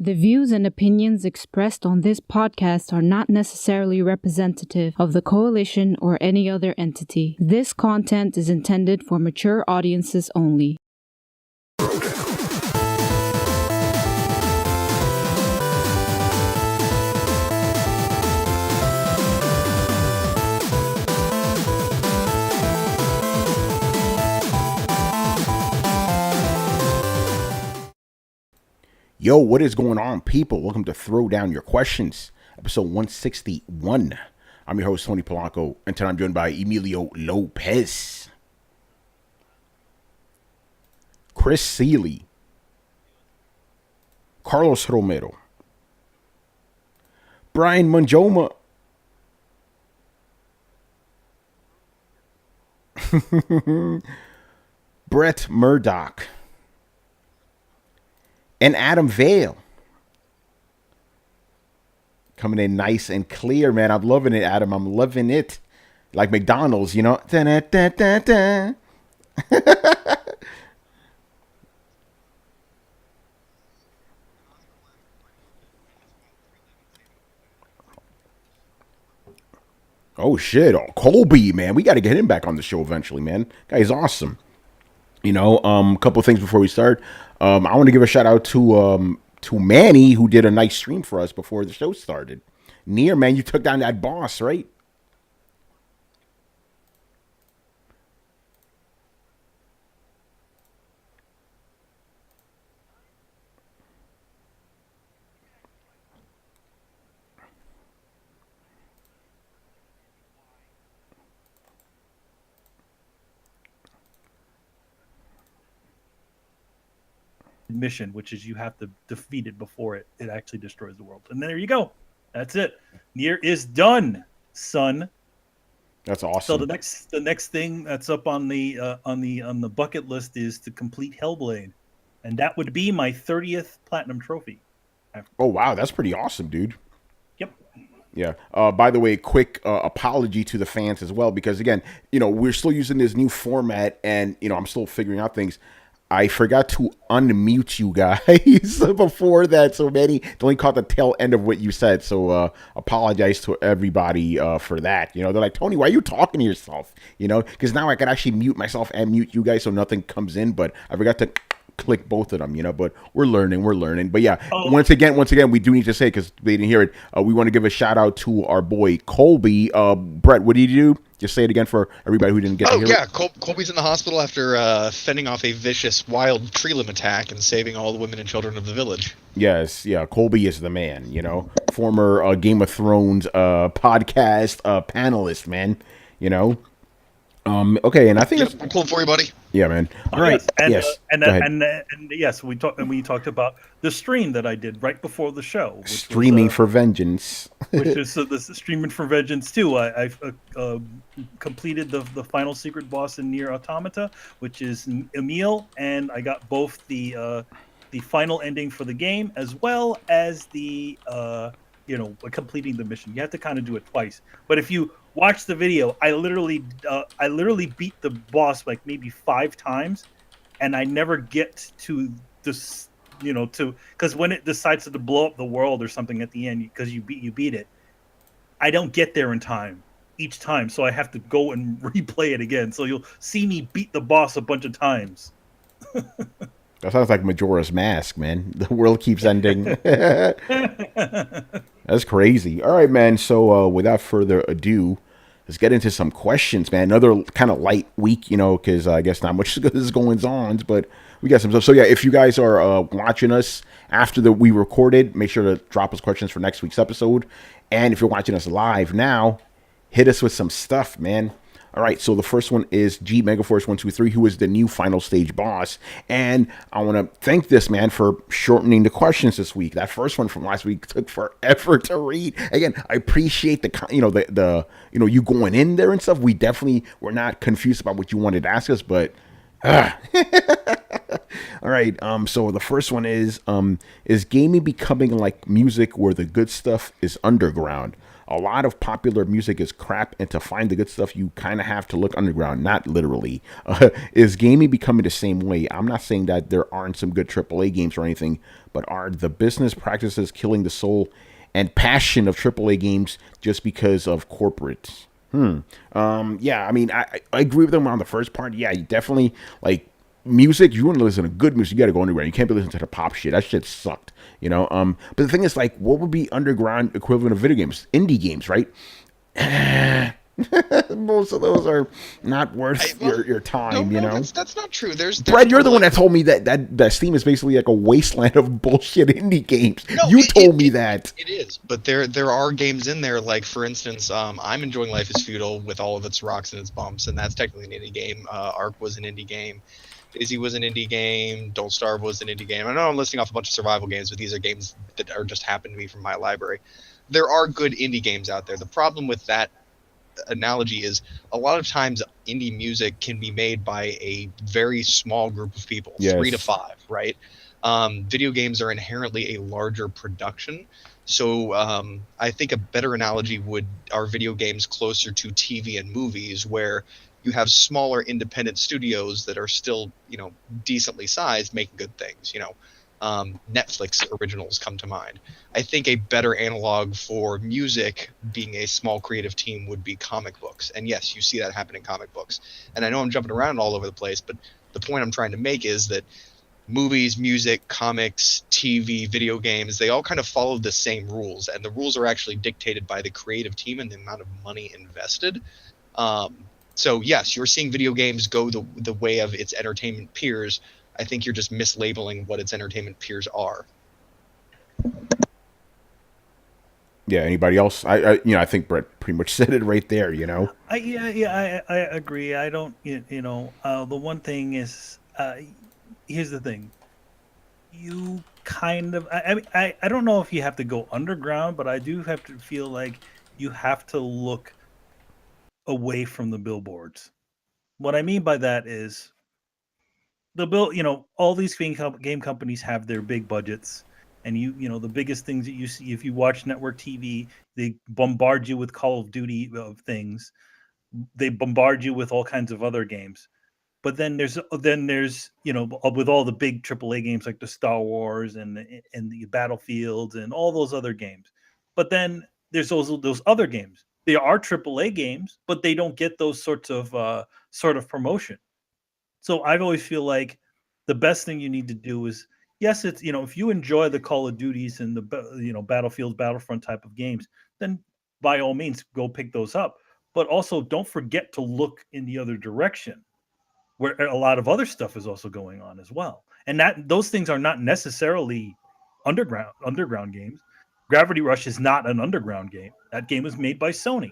The views and opinions expressed on this podcast are not necessarily representative of the Coalition or any other entity. This content is intended for mature audiences only. Yo, what is going on, people? Welcome to Throwdown Your Questions, episode 161. I'm your host, Tony Polanco, and tonight I'm joined by Emilio Lopez, Chris Seeley, Carlos Romero, Brian Manjoma, Brett Murdoch, and Adam Vale. Coming in nice and clear, man. I'm loving it, Adam. I'm loving it. Like McDonald's, you know. Da-da-da-da-da. Oh, shit. Oh, Colby, man. We got to get him back on the show eventually, man. Guy's awesome. You know, a couple of things before we start. I want to give a shout out to Manny, who did a nice stream for us before the show started. Near, man, you took down that boss, right? Mission, which is you have to defeat it before it actually destroys the world. And there you go. That's it. Nier is done, son. That's awesome. So the next thing that's up on the bucket list is to complete Hellblade, and that would be my 30th platinum trophy. Oh wow, that's pretty awesome, dude. Yep. Yeah. By the way, quick apology to the fans as well, because again, you know, we're still using this new format, and you know, I'm still figuring out things. I forgot to unmute you guys before that, so Manny only caught the tail end of what you said. So apologize to everybody for that. You know, they're like, Tony, why are you talking to yourself? You know, because now I can actually mute myself and mute you guys so nothing comes in. But I forgot to click both of them. You know, but we're learning. But yeah, once again, we do need to say, because they didn't hear it, we want to give a shout out to our boy Colby. Brett, what did you do? Just say it again for everybody who didn't get to hear it. Colby's in the hospital after fending off a vicious wild tree limb attack and saving all the women and children of the village. Yes, yeah, Colby is the man, you know. Former Game of Thrones podcast panelist, man, you know. Okay, and I think I'm pulling for you, buddy. Yeah, man. All right. And yes, we talked about the stream that I did right before the show. Streaming for Vengeance. Which is the Streaming for Vengeance too. I completed the final secret boss in Nier Automata, which is Emil, and I got both the final ending for the game as well as the completing the mission. You have to kind of do it twice. But if you watch the video, I literally beat the boss like maybe 5 times, and I never get to this, because when it decides to blow up the world or something at the end, because you beat it, I don't get there in time each time, so I have to go and replay it again. So you'll see me beat the boss a bunch of times. That sounds like Majora's Mask, man. The world keeps ending. That's crazy. All right, man. So without further ado, let's get into some questions, man. Another kind of light week, you know, because I guess not much is going on, but we got some stuff. So yeah, if you guys are watching us after we recorded, make sure to drop us questions for next week's episode. And if you're watching us live now, hit us with some stuff, man. All right, so the first one is G Megaforce123, who is the new final stage boss, and I want to thank this man for shortening the questions this week. That first one from last week took forever to read. Again, I appreciate the you going in there and stuff. We definitely were not confused about what you wanted to ask us, but all right. So the first one is gaming becoming like music where the good stuff is underground? a lot of popular music is crap, and to find the good stuff, you kind of have to look underground, not literally. Is gaming becoming the same way? I'm not saying that there aren't some good AAA games or anything, but are the business practices killing the soul and passion of AAA games just because of corporate? Yeah, I mean, I agree with them on the first part. Yeah, you definitely, like, music, you want to listen to good music, you got to go underground. You can't be listening to the pop shit. That shit sucked, you know? But the thing is, like, what would be underground equivalent of video games? Indie games, right? Most of those are not worth your time, you know? That's not true. There's Brad, you're the one that told me that Steam is basically like a wasteland of bullshit indie games. No, you told me that. It is, but there are games in there, like, for instance, I'm enjoying Life is Futile with all of its rocks and its bumps, and that's technically an indie game. Ark was an indie game. Daisy was an indie game. Don't Starve was an indie game. I know I'm listing off a bunch of survival games, but these are games that are just happen to be from my library. There are good indie games out there. The problem with that analogy is a lot of times indie music can be made by a very small group of people, Yes. 3 to 5, right? Video games are inherently a larger production. So I think a better analogy are video games closer to TV and movies, where you have smaller independent studios that are still, decently sized, making good things. Netflix originals come to mind. I think a better analog for music being a small creative team would be comic books. And yes, you see that happen in comic books. And I know I'm jumping around all over the place, but the point I'm trying to make is that movies, music, comics, TV, video games, they all kind of follow the same rules. And the rules are actually dictated by the creative team and the amount of money invested. So yes, you're seeing video games go the way of its entertainment peers. I think you're just mislabeling what its entertainment peers are. Yeah. Anybody else? I think Brett pretty much said it right there. I agree. I don't. The one thing is, here's the thing. You kind of. I don't know if you have to go underground, but I do have to feel like you have to look away from the billboards. What I mean by that is all these game companies have their big budgets, and the biggest things that you see if you watch network TV, they bombard you with Call of Duty things, they bombard you with all kinds of other games. But then there's with all the big AAA games like the Star Wars and the Battlefields and all those other games. But then there's those other games. They are AAA games, but they don't get those sorts of promotion. So I always feel like the best thing you need to do is, yes, it's if you enjoy the Call of Duties and the Battlefield, Battlefront type of games, then by all means go pick those up. But also don't forget to look in the other direction, where a lot of other stuff is also going on as well. And those things are not necessarily underground games. Gravity Rush is not an underground game. That game was made by Sony.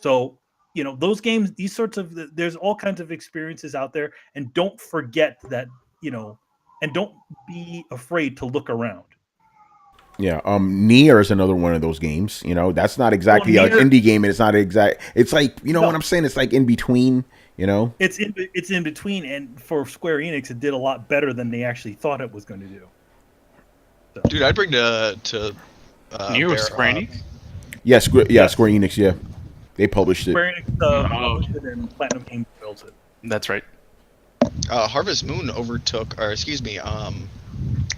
So, those games, there's all kinds of experiences out there, and don't forget that, and don't be afraid to look around. Yeah, Nier is another one of those games. That's not exactly an indie game, and it's not exact. It's like what I'm saying. It's like in between. It's in between, and for Square Enix, it did a lot better than they actually thought it was going to do. So. Dude, I'd bring to Nier was Square Enix. Yeah, Square Enix. Yeah, they published it. Square Enix published it, and Platinum Games built it. That's right. Harvest Moon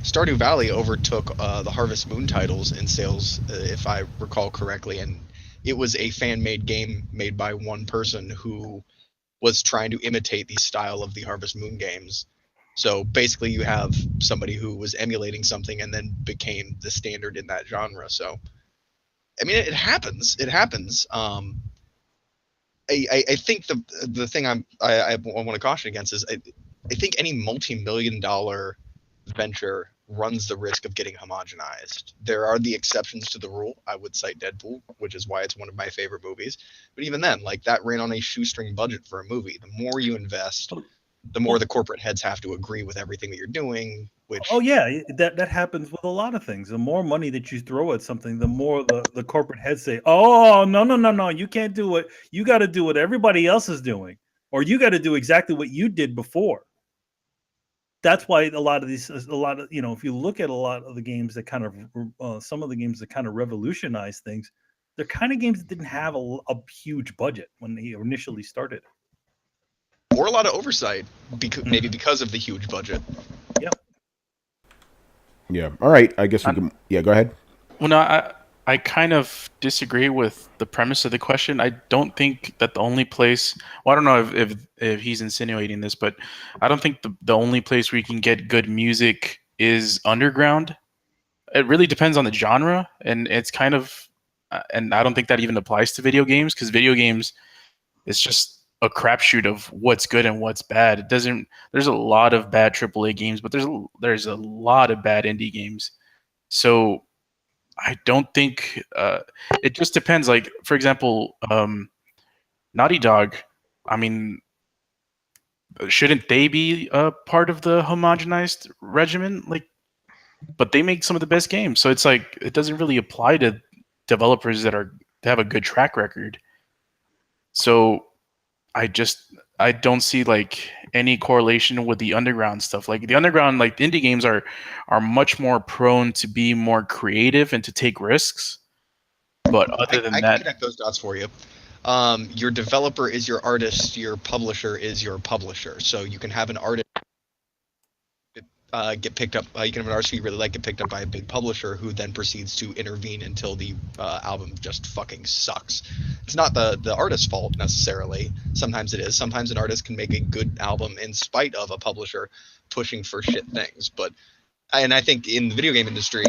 Stardew Valley overtook the Harvest Moon titles in sales, if I recall correctly, and it was a fan-made game made by one person who was trying to imitate the style of the Harvest Moon games. So basically you have somebody who was emulating something and then became the standard in that genre. So, I mean, it happens. It happens. I think the thing I want to caution against is I think any multi-million-dollar venture runs the risk of getting homogenized. There are the exceptions to the rule. I would cite Deadpool, which is why it's one of my favorite movies. But even then, like, that ran on a shoestring budget for a movie. The more you invest, the more the corporate heads have to agree with everything that you're doing. Which that happens with a lot of things. The more money that you throw at something, the more the corporate heads say, "Oh, no, you can't do it. You got to do what everybody else is doing, or you got to do exactly what you did before." That's why if you look at a lot of the games that kind of some of the games that kind of revolutionize things, they're kind of games that didn't have a huge budget when they initially started. Or a lot of oversight, maybe because of the huge budget. Yep. Yeah. All right. I guess we can. Yeah. Go ahead. Well, no, I kind of disagree with the premise of the question. I don't think that the only place. Well, I don't know if he's insinuating this, but I don't think the only place where you can get good music is underground. It really depends on the genre, and it's kind of, and I don't think that even applies to video games, because video games is just a crapshoot of what's good and what's bad. It doesn't. There's a lot of bad AAA games, but there's a lot of bad indie games. So I don't think it just depends. Like, for example, Naughty Dog. I mean, shouldn't they be a part of the homogenized regimen? Like, but they make some of the best games. So it's like it doesn't really apply to developers that have a good track record. So I don't see like any correlation with the underground stuff. Like the underground, like the indie games are much more prone to be more creative and to take risks. But other than I that, can connect those dots for you. Your developer is your artist. Your publisher is your publisher. So you can have an artist get picked up. You can have an artist you really like get picked up by a big publisher who then proceeds to intervene until the album just fucking sucks. It's not the artist's fault necessarily. Sometimes it is. Sometimes an artist can make a good album in spite of a publisher pushing for shit things. And I think in the video game industry,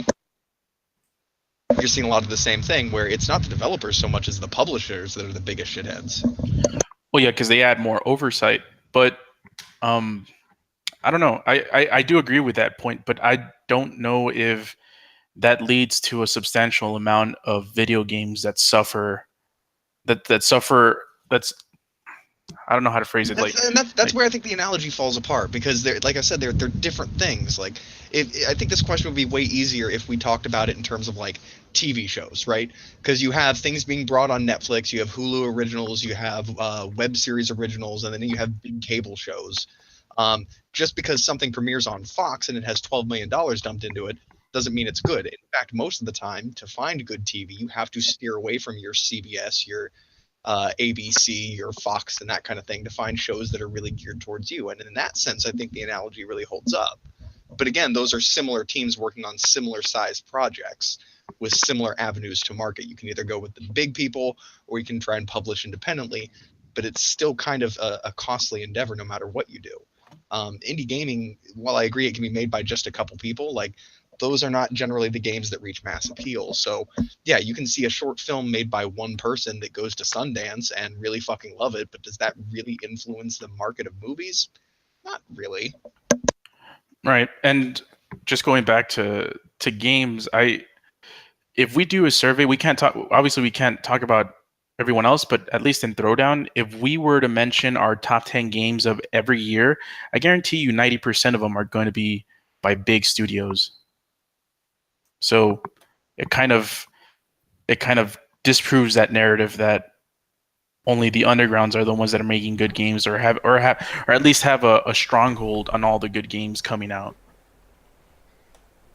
you're seeing a lot of the same thing where it's not the developers so much as the publishers that are the biggest shitheads. Well, yeah, because they add more oversight. But I don't know. I do agree with that point, but I don't know if that leads to a substantial amount of video games that suffer. I don't know how to phrase it. That's where I think the analogy falls apart, because like I said, they're different things. Like, I think this question would be way easier if we talked about it in terms of like TV shows, right? Because you have things being brought on Netflix, you have Hulu originals, you have web series originals, and then you have big cable shows. Just because something premieres on Fox and it has $12 million dumped into it doesn't mean it's good. In fact, most of the time, to find good TV, you have to steer away from your CBS, your ABC, your Fox, and that kind of thing to find shows that are really geared towards you. And in that sense, I think the analogy really holds up. But again, those are similar teams working on similar sized projects with similar avenues to market. You can either go with the big people or you can try and publish independently, but it's still kind of a costly endeavor no matter what you do. Indie gaming, while I agree it can be made by just a couple people, like those are not generally the games that reach mass appeal. So yeah, you can see a short film made by one person that goes to Sundance and really fucking love it, but does that really influence the market of movies? Not really. Right. And just going back to games, if we do a survey, we can't talk about everyone else, but at least in Throwdown, if we were to mention our top 10 games of every year, I guarantee you 90% of them are going to be by big studios. So it kind of disproves that narrative that only the undergrounds are the ones that are making good games or at least have a stronghold on all the good games coming out.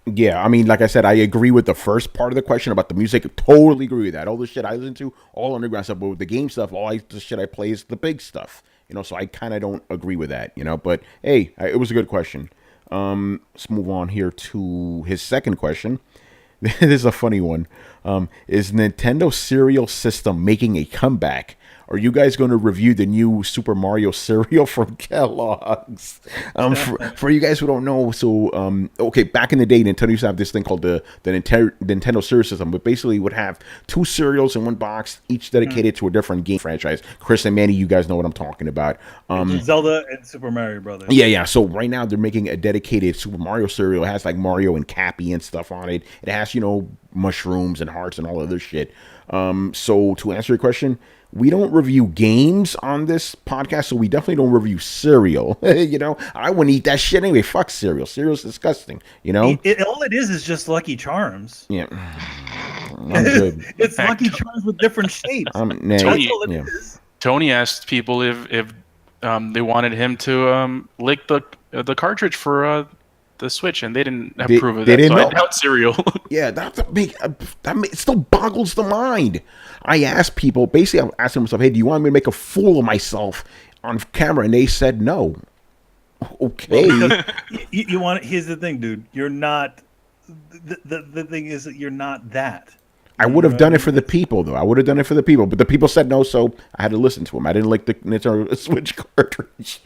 Yeah, I mean, like I said, I agree with the first part of the question about the music. Totally agree with that. All the shit I listen to, all underground stuff, but with the game stuff, the shit I play is the big stuff. So I kind of don't agree with that, But hey, it was a good question. Let's move on here to his second question. This is a funny one. Is Nintendo cereal system making a comeback? Are you guys going to review the new Super Mario cereal from Kellogg's? For you guys who don't know, so okay, back in the day, Nintendo used to have this thing called the Nintendo cereal system, but basically would have two cereals in one box, each dedicated to a different game franchise. Chris and Manny, you guys know what I'm talking about. Zelda and Super Mario Brothers. Yeah. So right now they're making a dedicated Super Mario cereal. It has like Mario and Cappy and stuff on it. It has mushrooms and hearts and all other shit. So to answer your question, we don't review games on this podcast, so we definitely don't review cereal. I wouldn't eat that shit anyway. Fuck cereal. Cereal's disgusting. All it is just Lucky Charms. Yeah, I'm good. It's Lucky Charms with different shapes. Tony asked people if they wanted him to lick the cartridge for the Switch, and they didn't They- approve of they that. didn't So know. I doubt cereal. Yeah, that's a big. It still boggles the mind. I asked people, basically, I'm asking myself, hey, do you want me to make a fool of myself on camera? And they said no. Okay. Well, because you want. Here's the thing, dude. You're not. The thing is that you're not that. I would have done it for the people, though. I would have done it for the people, but the people said no, so I had to listen to them. I didn't like the Nintendo Switch cartridge.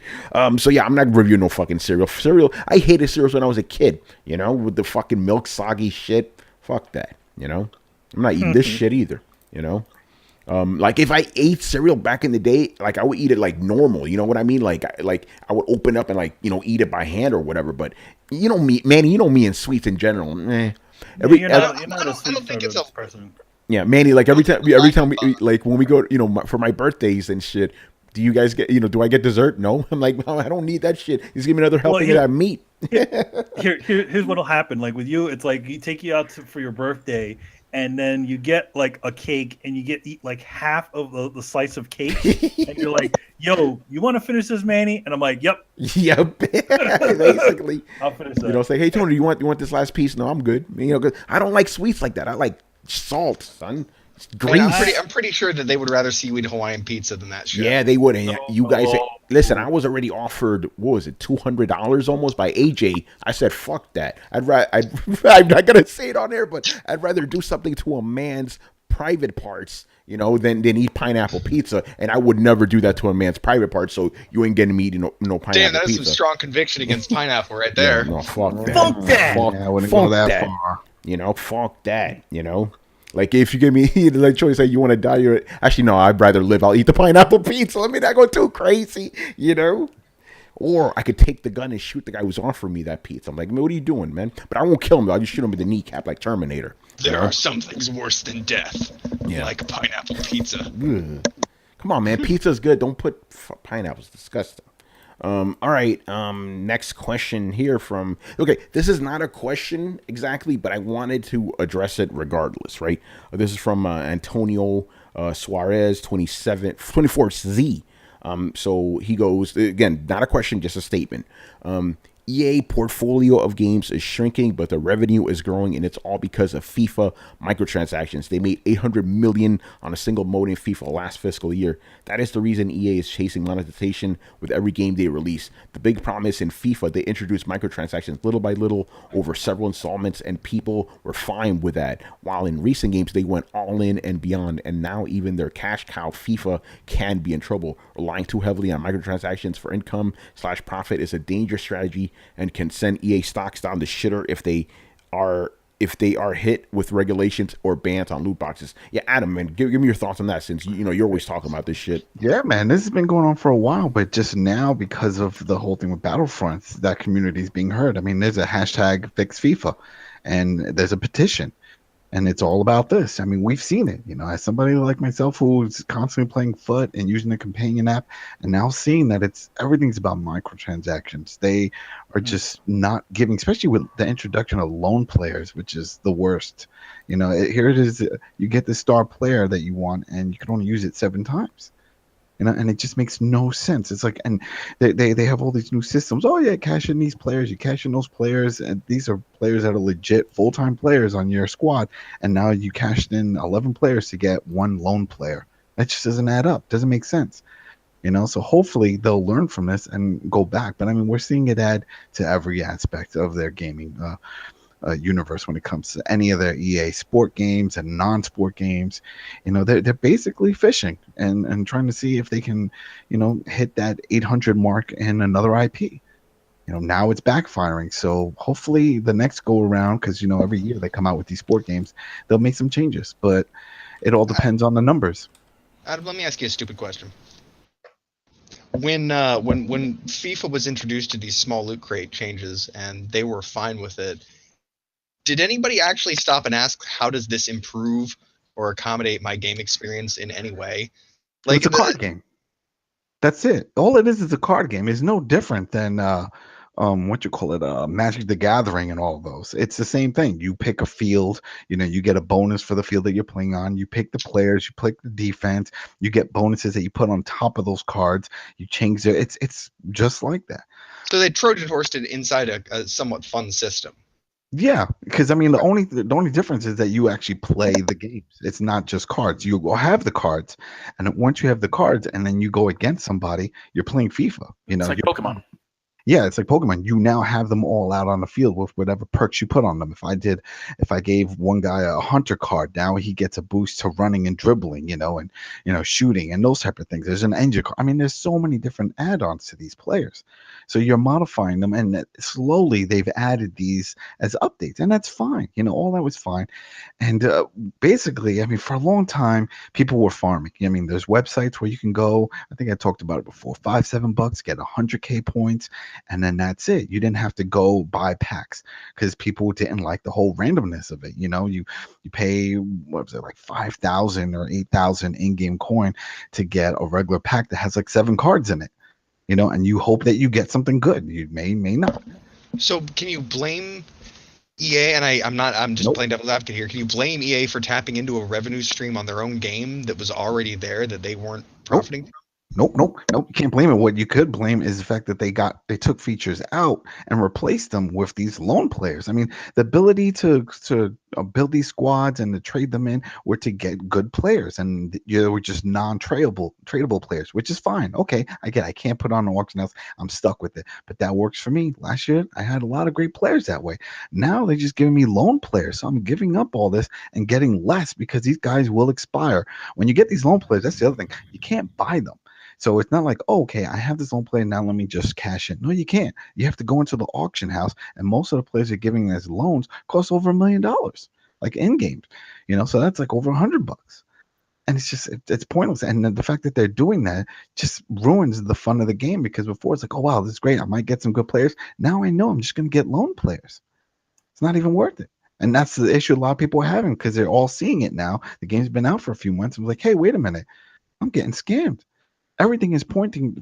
So yeah, I'm not reviewing no fucking cereal. Cereal, I hated cereals when I was a kid. You know, with the fucking milk soggy shit. Fuck that. You know, I'm not eating this shit either. You know, like if I ate cereal back in the day, like I would eat it like normal. You know what I mean? Like I would open up and like eat it by hand or whatever. But you know me, Manny. You know me and sweets in general. You're not a sweet think it's a person. Yeah, Manny, like every time we, like when we go, for my birthdays and shit, do you guys get, do I get dessert? No. I'm like, well, I don't need that shit. Just give me another helping of that meat. Here's what'll happen. Like with you, it's like you take you out for your birthday, and then you get like a cake, and you eat like half of the slice of cake, and you're like, "Yo, you want to finish this, Manny?" And I'm like, "Yep." Yep. Basically, I'll finish that. Say, hey Tony, you want this last piece? No, I'm good. Because I don't like sweets like that. I like salt, son. It's grease. I'm pretty sure that they would rather see you eat Hawaiian pizza than that shit. Yeah, they would. And you guys, listen, I was already offered, what was it, $200 almost by AJ. I said, fuck that. I'm not going to say it on air, but I'd rather do something to a man's private parts, than eat pineapple pizza. And I would never do that to a man's private parts, so you ain't getting me eating no pineapple pizza. Damn, that is some strong conviction against pineapple right there. Yeah, no, fuck that. Fuck that. I wouldn't go that far. Fuck that, Like, if you give me the choice that you want to die, actually, no, I'd rather live. I'll eat the pineapple pizza. Let me not go too crazy, Or I could take the gun and shoot the guy who's offering me that pizza. I'm like, man, what are you doing, man? But I won't kill him, though. I'll just shoot him with the kneecap like Terminator. There are some things worse than death, like pineapple pizza. Ugh. Come on, man. Pizza's good. Don't put pineapples. Disgusting. All right. Next question here from. Okay, this is not a question exactly, but I wanted to address it regardless, right? This is from Antonio Suarez, 24Z. So he goes, again, not a question, just a statement. EA portfolio of games is shrinking, but the revenue is growing, and it's all because of FIFA microtransactions. They made $800 million on a single mode in FIFA last fiscal year. That is the reason EA is chasing monetization with every game they release. The big problem is in FIFA, they introduced microtransactions little by little over several installments, and people were fine with that. While in recent games, they went all in and beyond, and now even their cash cow FIFA can be in trouble. Relying too heavily on microtransactions for income/profit is a dangerous strategy and can send EA stocks down the shitter if they are hit with regulations or bans on loot boxes. Yeah, Adam, man, give me your thoughts on that, since you're always talking about this shit. Yeah, man, this has been going on for a while, but just now, because of the whole thing with Battlefront, that community is being heard. I mean, there's a hashtag fix FIFA, and there's a petition, and it's all about this. I mean, we've seen it, as somebody like myself who's constantly playing foot and using the companion app, and now seeing that everything's about microtransactions. They are just not giving, especially with the introduction of lone players, which is the worst. Here it is, you get the star player that you want, and you can only use it 7 times. And it just makes no sense. It's like, and they have all these new systems. Oh yeah, cash in these players, you cash in those players, and these are players that are legit full-time players on your squad. And now you cashed in 11 players to get 1 lone player. That just doesn't add up. Doesn't make sense. So hopefully they'll learn from this and go back. But I mean, we're seeing it add to every aspect of their gaming universe when it comes to any of their EA sport games and non-sport games. They're basically fishing and trying to see if they can hit that 800 mark in another IP. Now it's backfiring, so hopefully the next go around, because every year they come out with these sport games, they'll make some changes, but it all depends on the numbers. Adam, let me ask you a stupid question. When FIFA was introduced to these small loot crate changes and they were fine with it, did anybody actually stop and ask, how does this improve or accommodate my game experience in any way? Like, it's a card game. That's it. All it is a card game. It's no different than Magic the Gathering and all of those. It's the same thing. You pick a field, you get a bonus for the field that you're playing on. You pick the players, you pick the defense, you get bonuses that you put on top of those cards. You change it. It's just like that. So they Trojan horsed it inside a somewhat fun system. Yeah, because I mean the only difference is that you actually play the games. It's not just cards. You will have the cards, and once you have the cards, and then you go against somebody, you're playing FIFA. You It's know, like you're Pokemon. Yeah, it's like Pokemon. You now have them all out on the field with whatever perks you put on them. If I gave one guy a hunter card, now he gets a boost to running and dribbling, and shooting and those type of things. There's an engine card. I mean, there's so many different add-ons to these players. So you're modifying them, and slowly they've added these as updates, and that's fine. All that was fine. And basically, I mean, for a long time, people were farming. I mean, there's websites where you can go. I think I talked about it before. $5-7, get 100K points, and then that's it. You didn't have to go buy packs because people didn't like the whole randomness of it. You pay, what was it, like 5,000 or 8,000 in-game coin to get a regular pack that has like 7 cards in it. And you hope that you get something good. You may not. So can you blame EA? And I'm just Nope. playing devil's advocate here. Can you blame EA for tapping into a revenue stream on their own game that was already there that they weren't profiting from? Nope. You can't blame it. What you could blame is the fact that they took features out and replaced them with these lone players. I mean, the ability to build these squads and to trade them in were to get good players, and you were just tradable players, which is fine. Okay, I can't put on an auction house. I'm stuck with it, but that works for me. Last year, I had a lot of great players that way. Now they're just giving me lone players, so I'm giving up all this and getting less because these guys will expire. When you get these lone players, that's the other thing. You can't buy them. So it's not like, oh, okay, I have this lone player now. Let me just cash in. No, you can't. You have to go into the auction house, and most of the players are giving as loans cost over $1 million, like in games. So that's like over $100. And it's just it's pointless. And the fact that they're doing that just ruins the fun of the game because before it's like, oh wow, this is great. I might get some good players. Now I know I'm just going to get lone players. It's not even worth it. And that's the issue a lot of people are having because they're all seeing it now. The game's been out for a few months. I'm like, hey, wait a minute, I'm getting scammed. Everything is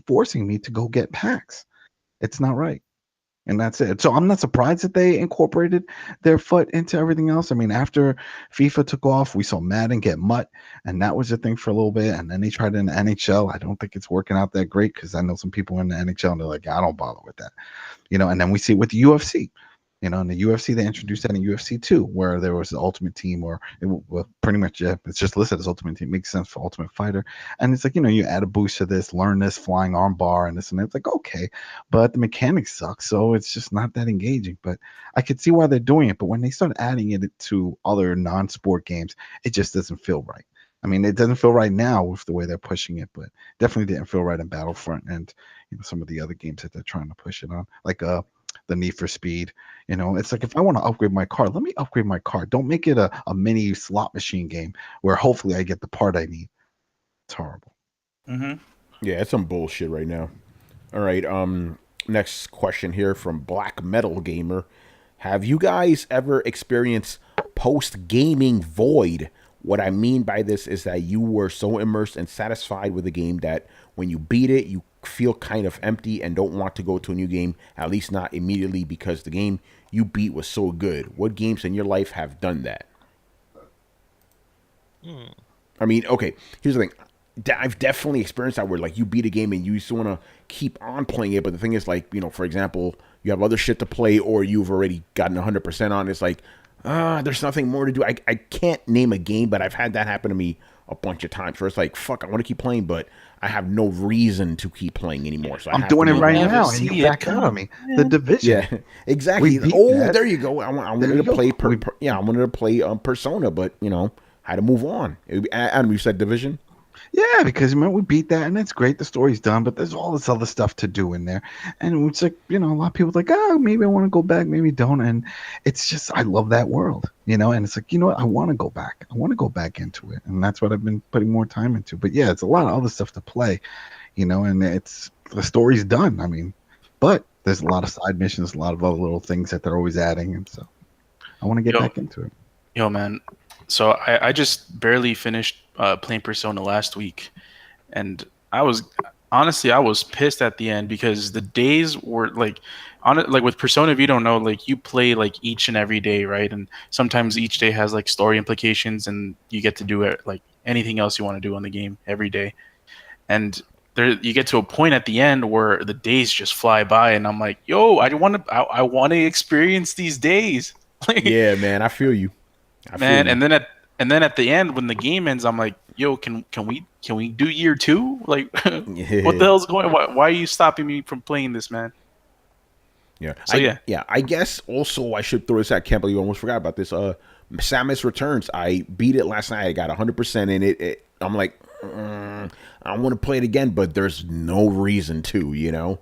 forcing me to go get packs. It's not right. And that's it. So I'm not surprised that they incorporated their foot into everything else. I mean, after FIFA took off, we saw Madden get mutt, and that was a thing for a little bit. And then they tried it in the NHL. I don't think it's working out that great because I know some people in the NHL and they're like, I don't bother with that. And then we see it with the UFC. In the UFC, they introduced that in UFC 2, where there was the Ultimate Team, pretty much, it's just listed as Ultimate Team. It makes sense for Ultimate Fighter. And it's like, you add a boost to this, learn this flying arm bar and this and that. It's like, okay, but the mechanics suck, so it's just not that engaging. But I could see why they're doing it. But when they start adding it to other non-sport games, it just doesn't feel right. I mean, it doesn't feel right now with the way they're pushing it, but definitely didn't feel right in Battlefront and some of the other games that they're trying to push it on, like the Need for Speed. It's like if I want to upgrade my car, let me upgrade my car. Don't make it a mini slot machine game where hopefully I get the part I need. It's horrible. Mm-hmm. Yeah, it's some bullshit right now. All right. Next question here from Black Metal Gamer. Have you guys ever experienced post-gaming void? What I mean by this is that you were so immersed and satisfied with the game that when you beat it, you feel kind of empty and don't want to go to a new game, at least not immediately, because the game you beat was so good. What games in your life have done that? I mean, okay, here's the thing. I've definitely experienced that where like you beat a game and you just want to keep on playing it, but the thing is, like, for example, you have other shit to play or you've already gotten 100% on. It's like, there's nothing more to do. I can't name a game, but I've had that happen to me a bunch of times where it's like, fuck, I want to keep playing, but I have no reason to keep playing anymore. So I'm doing it right never now, and see you it back out come. on me. The Division. Yeah, exactly. We beat Oh, that. there you go. I wanted to play. I wanted to play Persona, but had to move on. Adam, you said Division. Yeah, because remember we beat that, and it's great. The story's done, but there's all this other stuff to do in there, and it's like a lot of people are like, oh, maybe I want to go back, maybe don't, and it's just I love that world, and it's like what, I want to go back. I want to go back into it, and that's what I've been putting more time into. But yeah, it's a lot of other stuff to play, and it's the story's done. I mean, but there's a lot of side missions, a lot of other little things that they're always adding, and so I want to get back into it. Yo, man. So I just barely finished playing Persona last week, and I was pissed at the end because the days were like with Persona, if you don't know, like you play like each and every day, right? And sometimes each day has like story implications, and you get to do it like anything else you want to do on the game every day. And you get to a point at the end where the days just fly by, and I'm like, yo, I want to experience these days. Yeah, man, I feel you. I feel Man, you. and then at the end when the game ends, I'm like, yo, can we do year 2? Like, what the Yeah. hell's going? Why are you stopping me from playing this, man? Yeah. So yeah, I guess also I should throw this out. I can't believe I almost forgot about this. Samus Returns. I beat it last night. I got 100% in it. I'm like, I want to play it again, but there's no reason to,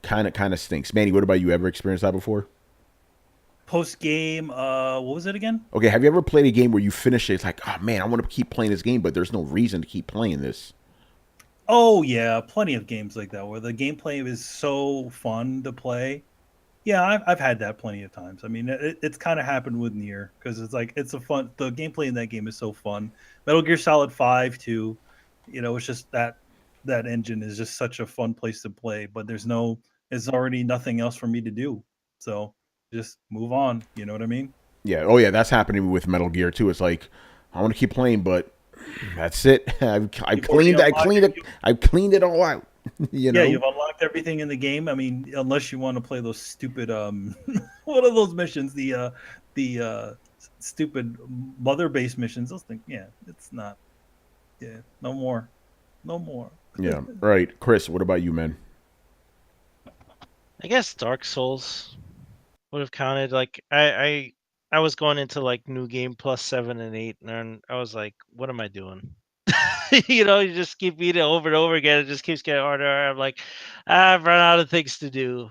Kind of stinks. Manny, what about you? Ever experienced that before? Post game, what was it again? Okay, have you ever played a game where you finish it? It's like, oh man, I want to keep playing this game, but there's no reason to keep playing this. Oh yeah, plenty of games like that where the gameplay is so fun to play. Yeah, I've had that plenty of times. I mean, it's kind of happened with Nier because it's like it's a fun. The gameplay in that game is so fun. Metal Gear Solid 5 too. It's just that engine is just such a fun place to play. But there's already nothing else for me to do. So just move on. You know what I mean? Yeah. Oh yeah, that's happening with Metal Gear too. It's like I want to keep playing, but that's it. I've cleaned it all out. Yeah, you've unlocked everything in the game. I mean, unless you want to play those stupid what are those missions? The stupid mother base missions. Those things, yeah, it's not. Yeah, no more. Yeah, right. Chris, what about you, man? I guess Dark Souls would have counted. Like I was going into like New Game Plus 7 and 8, and I was like, what am I doing? You just keep beating it over and over again. It just keeps getting harder. I'm like, I've run out of things to do,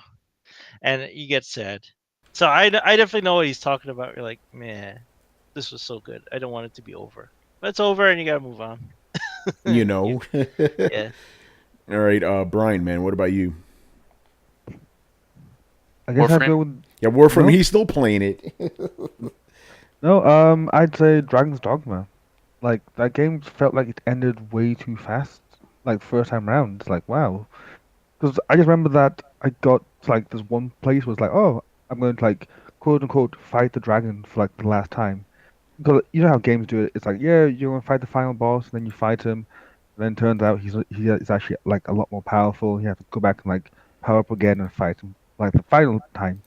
and you get sad. So I definitely know what he's talking about. You're like, man, this was so good. I don't want it to be over. But it's over, and you gotta move on. Yeah. All right, Brian, man, what about you? I guess I'd Warframe? go with Yeah, Warframe. No. He's still playing it. no. I'd say Dragon's Dogma. Like that game felt like it ended way too fast. Like first time round, it's like wow. Because I just remember that I got to, like this one place was like, oh, I'm going to like quote unquote fight the dragon for like the last time. Because you know how games do it. It's like yeah, you're gonna fight the final boss, and then you fight him. And then turns out he's actually like a lot more powerful. You have to go back and like power up again and fight him like the final time.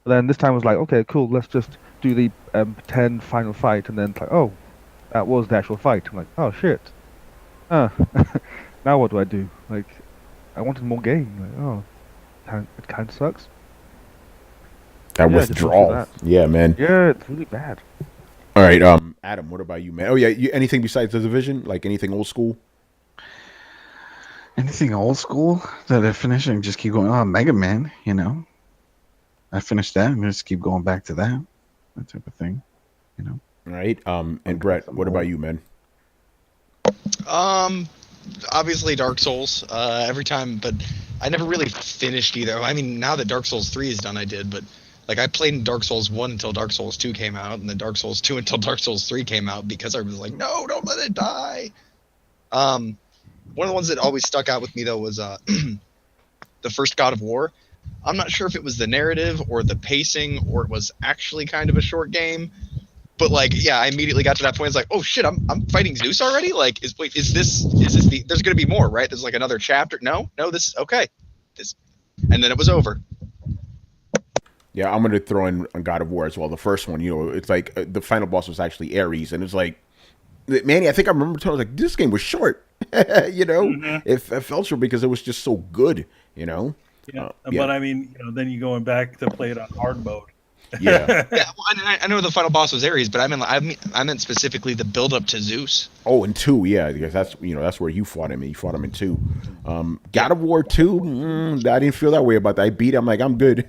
But then this time was like, okay, cool, let's just do the pretend final fight, and then it's like, oh, that was the actual fight. I'm like, oh shit. Now what do I do? Like, I wanted more game. Like, oh, it kind of sucks. That Yeah, just went through withdrawal. that. Yeah, man. Yeah, it's really bad. All right, Adam, what about you, man? Oh yeah, anything besides the Division? Like anything old school? Anything old school that I finish and just keep going? Oh, Mega Man, I finished that and just keep going back to that type of thing, All right, and Brett, what about you, man? Obviously Dark Souls. Every time, but I never really finished either. I mean, now that Dark Souls 3 is done, I did, but like I played Dark Souls 1 until Dark Souls 2 came out, and then Dark Souls 2 until Dark Souls 3 came out because I was like, no, don't let it die. One of the ones that always stuck out with me though was the first God of War. I'm not sure if it was the narrative or the pacing or it was actually kind of a short game, but like yeah, I immediately got to that point. It's like, oh shit, I'm fighting Zeus already. Like, is this the? There's gonna be more, right? There's like another chapter. No, this okay. And then it was over. Yeah, I'm gonna throw in God of War as well. The first one, it's like the final boss was actually Ares, and it's like, Manny, I think I remember telling, like, this game was short. It felt short because it was just so good. Yeah, but I mean, then you're going back to play it on hard mode. Yeah. Yeah, well, I know the final boss was Ares, but I meant specifically the build up to Zeus. Oh, and 2, yeah, because that's where you fought him. You fought him in 2. God of War 2, I didn't feel that way about that. I beat him, like, I'm good.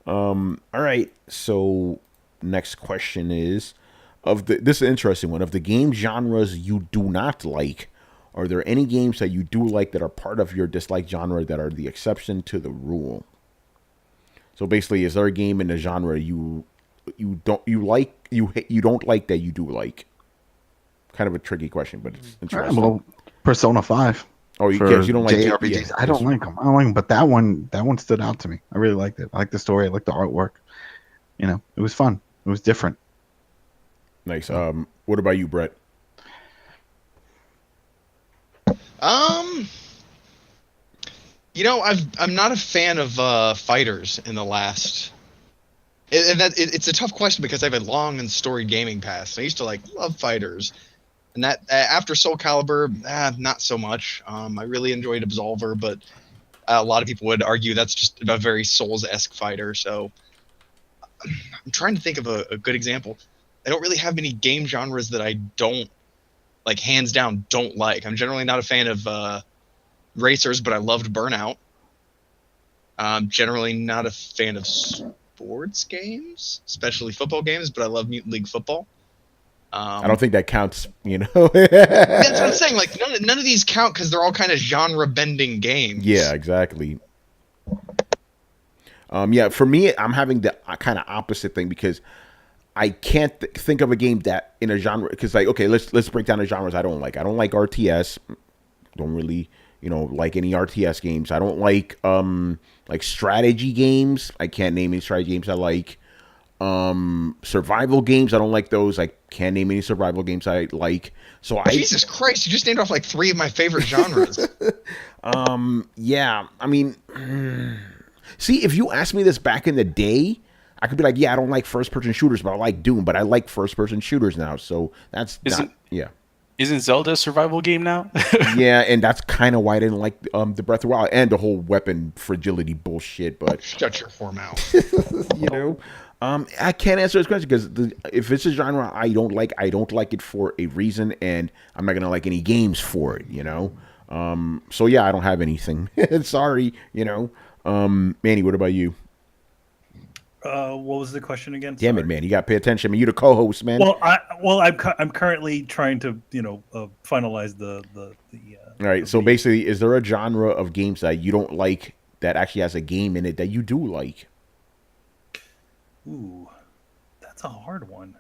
All right. So next question is, this is an interesting one. Of the game genres you do not like, are there any games that you do like that are part of your dislike genre that are the exception to the rule? So basically, is there a game in the genre you don't like that you do like? Kind of a tricky question, but it's interesting. Well, Persona 5. Oh, you don't like JRPGs. I don't like them. But that one stood out to me. I really liked it. I liked the story. I liked the artwork. It was fun. It was different. Nice. What about you, Brett? Um, I'm not a fan of fighters in the last. It's a tough question because I have a long and storied gaming past. I used to love fighters, and that after Soul Calibur, not so much. I really enjoyed Absolver, but a lot of people would argue that's just a very Souls-esque fighter. So I'm trying to think of a good example. I don't really have many game genres that I don't hands down don't like. I'm generally not a fan of racers, but I loved Burnout. Generally not a fan of sports games, especially football games, but I love Mutant League Football. I don't think that counts, That's what I'm saying. None of these count because they're all kind of genre-bending games. Yeah, exactly. Yeah, for me, I'm having the kind of opposite thing because I can't think of a game that in a genre. Because okay, let's break down the genres I don't like. I don't like RTS. Don't really, like any RTS games. I don't like strategy games. I can't name any strategy games I like. Survival games, I don't like those. I can't name any survival games I like. So Jesus Christ, you just named off 3 of my favorite genres. Yeah, I mean, see, if you asked me this back in the day, I could be like, yeah, I don't like first-person shooters, but I like Doom. But I like first-person shooters now, so that's yeah. Isn't Zelda a survival game now? Yeah, and that's kind of why I didn't like the Breath of the Wild and the whole weapon fragility bullshit. But shut your whore mouth. I can't answer this question because if it's a genre I don't like it for a reason, and I'm not gonna like any games for it. So yeah, I don't have anything. Sorry. Manny, what about you? What was the question again? Damn it, man! You got to pay attention. I mean, you're the co-host, man. I'm currently trying to finalize the. All right. So basically, is there a genre of games that you don't like that actually has a game in it that you do like? Ooh, that's a hard one.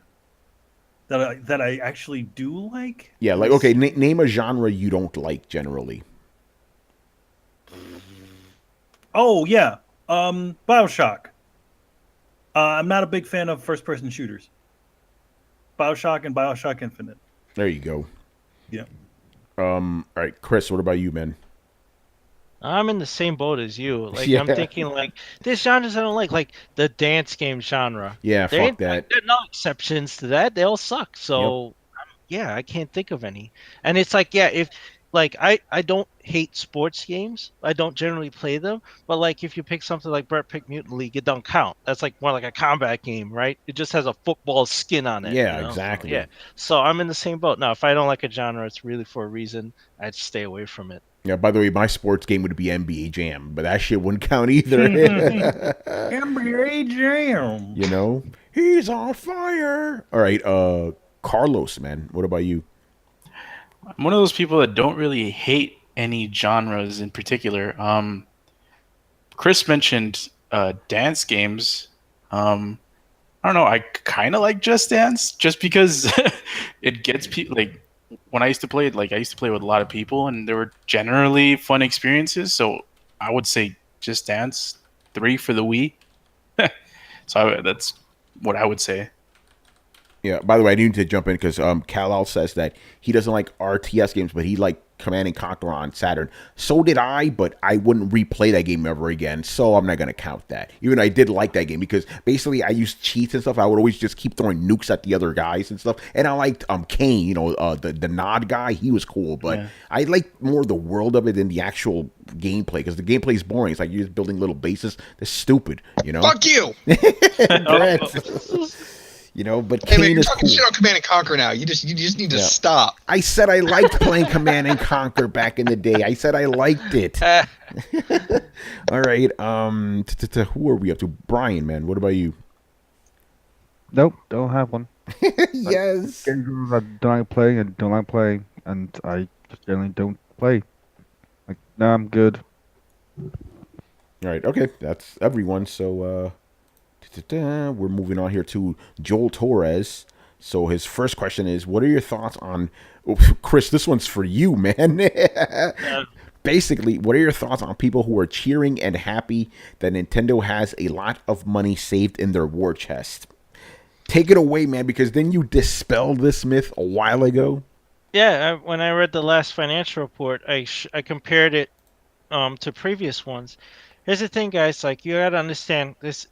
That I actually do like. Yeah, okay, name a genre you don't like generally. Oh yeah, BioShock. I'm not a big fan of first-person shooters. BioShock and BioShock Infinite. There you go. Yeah. All right, Chris, what about you, man? I'm in the same boat as you. Yeah. I'm thinking there's genres I don't like the dance game genre. Yeah, fuck that. There are no exceptions to that. They all suck. So I can't think of any. And it's if I don't hate sports games. I don't generally play them. But if you pick something like Brett picked Mutant League, it don't count. That's more like a combat game, right? It just has a football skin on it. Yeah, exactly. Yeah. So I'm in the same boat. Now, if I don't like a genre, it's really for a reason. I'd stay away from it. Yeah, by the way, my sports game would be NBA Jam, but that shit wouldn't count either. NBA Jam. He's on fire. All right, Carlos, man, what about you? I'm one of those people that don't really hate any genres in particular. Chris mentioned dance games. I don't know. I kind of like Just Dance just because it gets people when I used to play I used to play with a lot of people, and there were generally fun experiences. So I would say Just Dance 3 for the Wii. So that's what I would say. Yeah. By the way, I need to jump in because Kal-El says that he doesn't like RTS games, but he liked Command and Conquer on Saturn. So did I, but I wouldn't replay that game ever again. So I'm not gonna count that. Even though I did like that game because basically I used cheats and stuff. I would always just keep throwing nukes at the other guys and stuff. And I liked Kane, the Nod guy. He was cool, but yeah. I liked more the world of it than the actual gameplay because the gameplay is boring. It's like you're just building little bases. That's stupid, Fuck you. But hey, man, Kane you're is talking cool. shit on Command and Conquer now. You just need to stop. I said I liked playing Command and Conquer back in the day. I said I liked it. All right. Who are we up to? Brian, man. What about you? Nope, don't have one. Yes. Games I don't like playing and don't like playing, and I just generally don't play. No, I'm good. All right. Okay, that's everyone. So. We're moving on here to Joel Torres. So his first question is, what are your thoughts on... Chris, this one's for you, man. Basically, what are your thoughts on people who are cheering and happy that Nintendo has a lot of money saved in their war chest? Take it away, man, because then you dispelled this myth a while ago. Yeah, when I read the last financial report, I compared it to previous ones. Here's the thing, guys. Like you gotta understand this.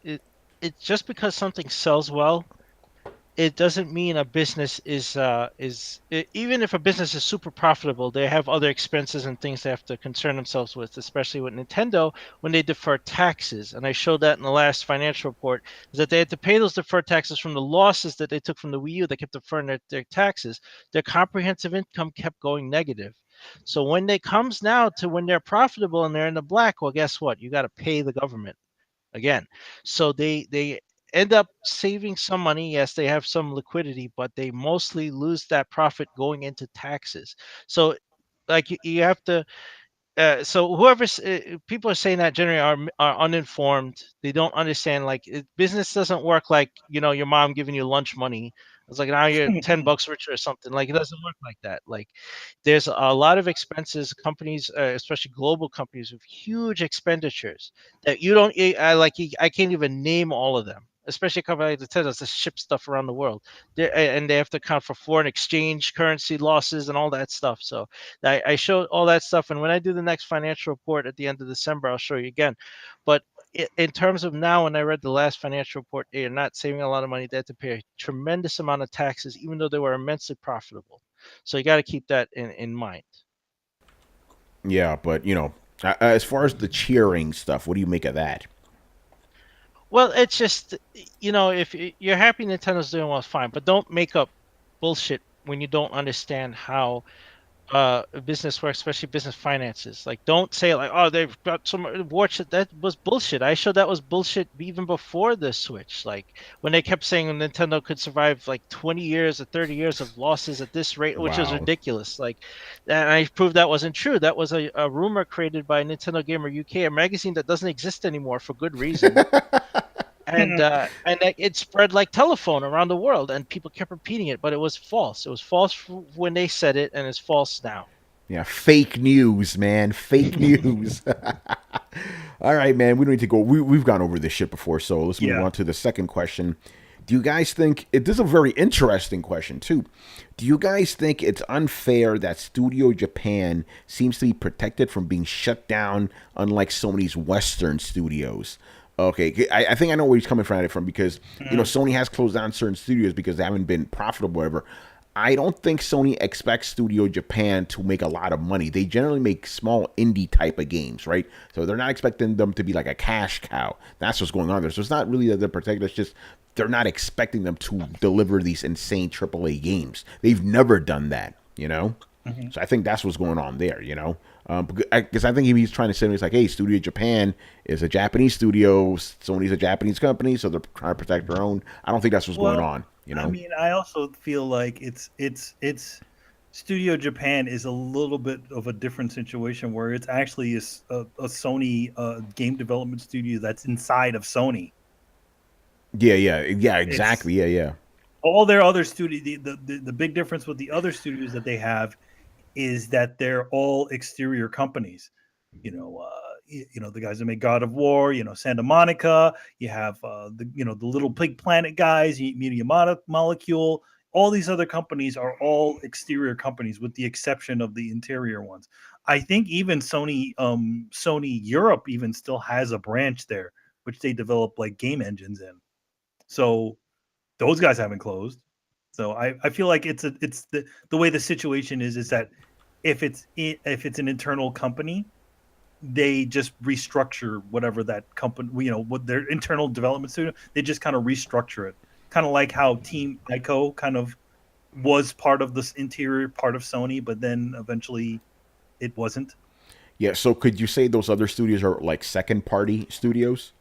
It's just because something sells well, it doesn't mean a business even if a business is super profitable, they have other expenses and things they have to concern themselves with, especially with Nintendo when they defer taxes. And I showed that in the last financial report, is that they had to pay those deferred taxes from the losses that they took from the Wii U. They kept deferring their taxes. Their comprehensive income kept going negative. So when it comes now to when they're profitable and they're in the black, well, guess what? You got to pay the government again. So they end up saving some money. Yes, they have some liquidity, but they mostly lose that profit going into taxes. So like you have to so whoever's people are saying that generally are uninformed. They don't understand like business doesn't work like your mom giving you lunch money. It's like now you're $10 richer or something. Like it doesn't work like that. Like there's a lot of expenses. Companies, especially global companies, with huge expenditures that you don't. I can't even name all of them. Especially a company like Nintendo that ship stuff around the world, and they have to account for foreign exchange, currency losses, and all that stuff. So I show all that stuff, and when I do the next financial report at the end of December, I'll show you again. But in terms of now, when I read the last financial report, they are not saving a lot of money. They had to pay a tremendous amount of taxes, even though they were immensely profitable. So you got to keep that in mind. Yeah, but as far as the cheering stuff, what do you make of that? Well, it's just if you're happy Nintendo's doing well, fine, but don't make up bullshit when you don't understand how business works, especially business finances. Like don't say like, oh, they've got some watch it. That was bullshit. I showed that was bullshit even before the Switch. Like when they kept saying Nintendo could survive like 20 years or 30 years of losses at this rate, which is Wow. ridiculous. Like, and I proved that wasn't true. That was a rumor created by Nintendo Gamer UK, a magazine that doesn't exist anymore for good reason. And it spread like telephone around the world, and people kept repeating it, but it was false. It was false when they said it, and it's false now. Yeah, fake news, man. Fake news. All right, man. We don't need to go. We've gone over this shit before, so let's move Yeah. on to the second question. Do you guys think this is a very interesting question too? Do you guys think it's unfair that Studio Japan seems to be protected from being shut down, unlike Sony's Western studios? Okay, I think I know where he's coming from because Sony has closed down certain studios because they haven't been profitable, whatever. I don't think Sony expects Studio Japan to make a lot of money. They generally make small indie type of games, right? So they're not expecting them to be like a cash cow. That's what's going on there. So it's not really that they're protected. It's just they're not expecting them to deliver these insane AAA games. They've never done that. So I think that's what's going on there. Because I think he's trying to say he's like, hey, Studio Japan is a Japanese studio. Sony's a Japanese company, so they're trying to protect their own. I don't think that's what's going on. I mean, I also feel like it's Studio Japan is a little bit of a different situation where it's actually a Sony game development studio that's inside of Sony. Yeah, exactly. Yeah. All their other studio, the big difference with the other studios that they have is that they're all exterior companies. The guys that make God of War, Santa Monica. You have the Little Big Planet guys, Media Molecule. All these other companies are all exterior companies, with the exception of the interior ones. I think even Sony Europe even still has a branch there, which they develop like game engines in. So those guys haven't closed. So I feel like it's the way the situation is that if it's an internal company, they just restructure whatever that company, what their internal development studio, they just kind of restructure it. Kind of like how Team Ico kind of was part of this interior part of Sony, but then eventually it wasn't. Yeah, so could you say those other studios are like second party studios?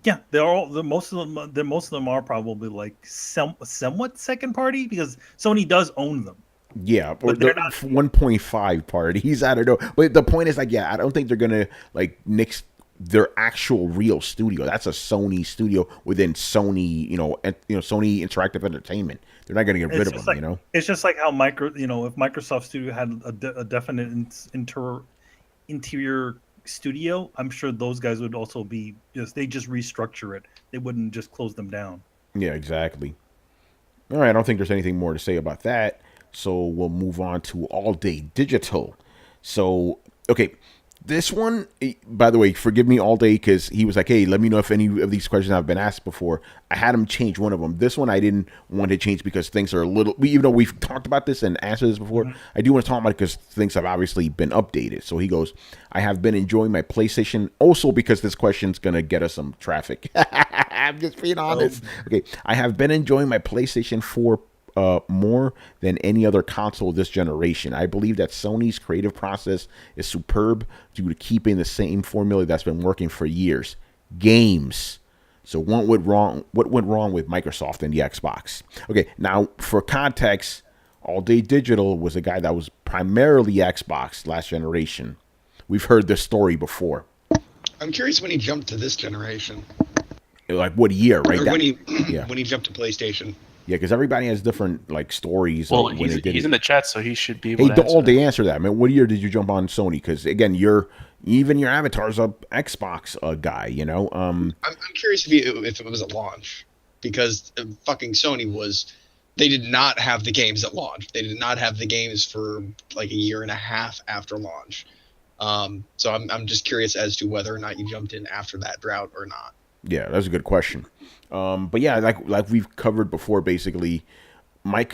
Yeah, most of them are probably like somewhat second party because Sony does own them. Yeah, or But the they're not. 1.5 parties. I don't know. But the point is like, yeah, I don't think they're gonna like nix their actual real studio. That's a Sony studio within Sony, Sony Interactive Entertainment. They're not gonna get rid of them, Like, it's just like how if Microsoft Studio had a definite interior studio, I'm sure those guys would also be they just restructure it. They wouldn't just close them down. Yeah, exactly. All right, I don't think there's anything more to say about that. So we'll move on to All Day Digital. So, okay. This one, by the way, forgive me all day because he was like, hey, let me know if any of these questions have been asked before. I had him change one of them. This one I didn't want to change because things are a little, even though we've talked about this and answered this before, I do want to talk about it because things have obviously been updated. So he goes, I have been enjoying my PlayStation, also because this question's going to get us some traffic. I'm just being honest. Okay, I have been enjoying my PlayStation 4 more than any other console this generation. I believe that Sony's creative process is superb due to keeping the same formula that's been working for years. Games. So what went wrong with Microsoft and the Xbox? Okay, now for context, All Day Digital was a guy that was primarily Xbox last generation. We've heard this story before. I'm curious when he jumped to this generation. Like what year, right? Or when he jumped to PlayStation. Yeah, because everybody has different like stories. Well, he's in the chat, so he should be able hey, to answer. All Day, answer that, man. What year did you jump on Sony? Because again, even your avatar's a Xbox guy. You know. I'm curious if it was at launch, because fucking Sony they did not have the games at launch. They did not have the games for like a year and a half after launch. So I'm just curious as to whether or not you jumped in after that drought or not. Yeah, that's a good question. But yeah, like we've covered before, basically,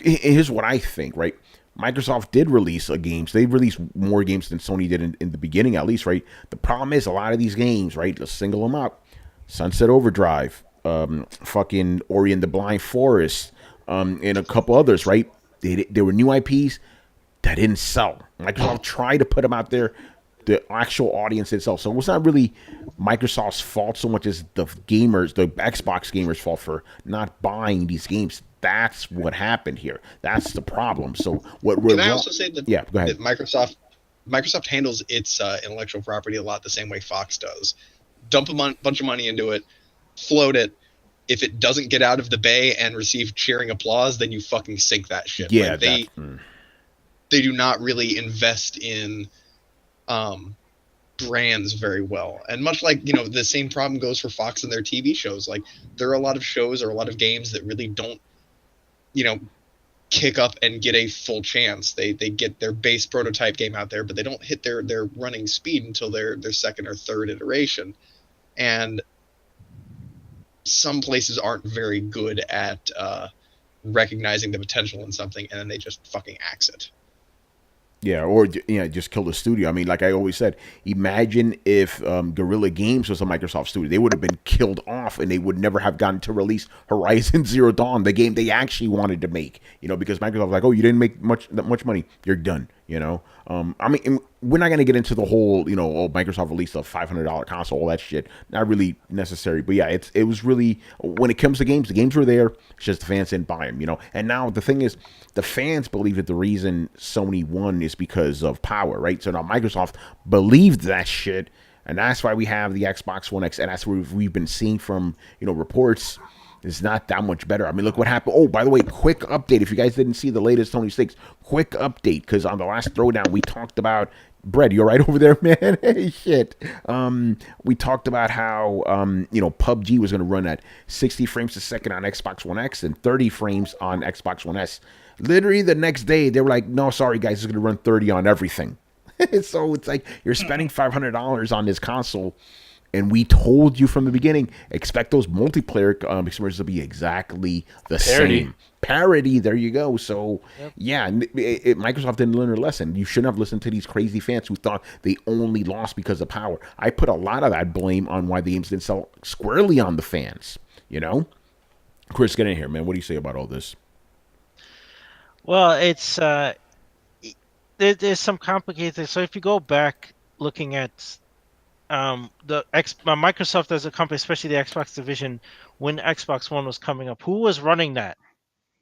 here's what I think, right? Microsoft did release games. They released more games than Sony did in the beginning, at least, right? The problem is a lot of these games, right? Let's single them out. Sunset Overdrive, fucking Ori and the Blind Forest, and a couple others, right? They were new IPs that didn't sell. Microsoft tried to put them out there, the actual audience itself. So it's not really Microsoft's fault so much as the Xbox gamers' fault for not buying these games. That's what happened here. That's the problem. So what we're Can I also say that, go ahead. that Microsoft handles its intellectual property a lot the same way Fox does. Dump a bunch of money into it, float it. If it doesn't get out of the bay and receive cheering applause, then you fucking sink that shit. Yeah, like they do not really invest in brands very well. And much like, the same problem goes for Fox and their TV shows. Like, there are a lot of shows or a lot of games that really don't, kick up and get a full chance. They get their base prototype game out there, but they don't hit their running speed until their second or third iteration. And some places aren't very good at recognizing the potential in something, and then they just fucking axe it. Yeah, or just kill the studio. I mean, like I always said, imagine if Guerrilla Games was a Microsoft studio. They would have been killed off, and they would never have gotten to release Horizon Zero Dawn, the game they actually wanted to make. Because Microsoft was like, oh, you didn't make that much money, you're done. I mean, we're not gonna get into the whole, Microsoft released a $500 console, all that shit. Not really necessary, but yeah, it was really, when it comes to games, the games were there. It's just the fans didn't buy them, And now the thing is, the fans believe that the reason Sony won is because of power, right? So now Microsoft believed that shit, and that's why we have the Xbox One X, and that's what we've been seeing from reports. It's not that much better. I mean, look what happened. Oh, by the way, quick update. If you guys didn't see the latest Tony Stakes, quick update, because on the last Throwdown, we talked about, Brett, you're right over there, man. Hey, shit. We talked about how, PUBG was going to run at 60 frames a second on Xbox One X and 30 frames on Xbox One S. Literally the next day, they were like, no, sorry, guys, it's going to run 30 on everything. So it's like you're spending $500 on this console. And we told you from the beginning, expect those multiplayer experiences to be exactly the same. Parity, there you go. So, yeah, Microsoft didn't learn their lesson. You shouldn't have listened to these crazy fans who thought they only lost because of power. I put a lot of that blame on why the games didn't sell squarely on the fans, Chris, get in here, man. What do you say about all this? Well, it's there's some complicated things. So if you go back looking at Microsoft as a company, especially the Xbox division, when Xbox One was coming up, who was running that?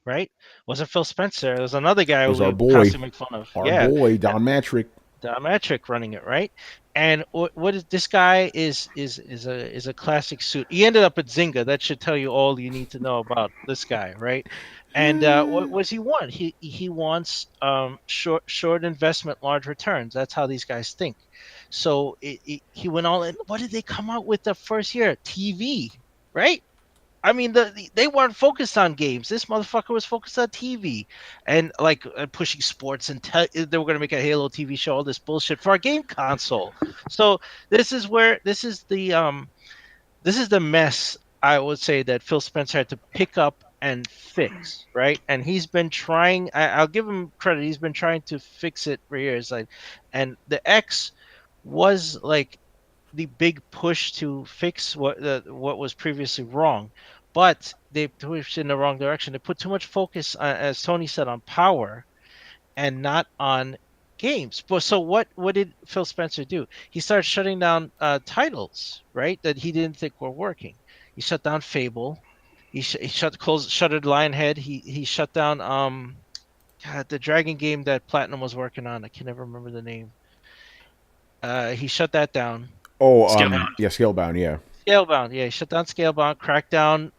Right? Wasn't Phil Spencer? There was another guy who our boy, constantly make fun of. Our boy, Don Matrick. Don Matrick running it, right? And what is this guy is a classic suit. He ended up at Zynga. That should tell you all you need to know about this guy, right? And what does he want? He wants short investment, large returns. That's how these guys think. So he went all in. What did they come out with the first year? TV, right? I mean, they weren't focused on games. This motherfucker was focused on TV and like pushing sports, and they were going to make a Halo TV show, all this bullshit for a game console. So this is the mess, I would say, that Phil Spencer had to pick up and fix, right? And he's been trying. I'll give him credit. He's been trying to fix it for years. Like, and the X was like the big push to fix what was previously wrong, but they pushed in the wrong direction. They put too much focus, as Tony said, on power and not on games. But so what did Phil Spencer do? He started shutting down titles, right? That he didn't think were working. He shut down Fable. He shuttered Lionhead. He shut down God, the Dragon game that Platinum was working on. I can never remember the name. He shut that down. Oh, Scalebound. yeah, Scalebound, yeah. Scalebound, yeah, he shut down Scalebound. Crackdown,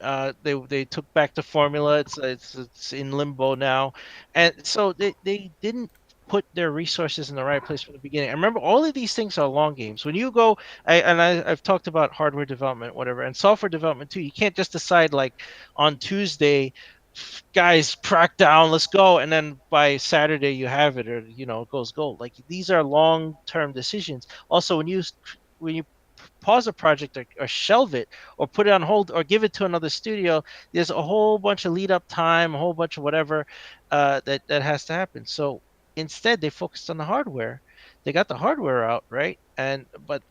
they took back the formula. It's in limbo now, and so they didn't put their resources in the right place from the beginning. I remember all of these things are long games. When you go, I've talked about hardware development, whatever, and software development too. You can't just decide like on Tuesday, guys, Crackdown, let's go, and then by Saturday you have it, or it goes gold. Like these are long-term decisions. Also, when you pause a project or shelve it or put it on hold or give it to another studio, there's a whole bunch of lead up time, a whole bunch of whatever that has to happen. So instead they focused on the hardware. They got the hardware out, right? But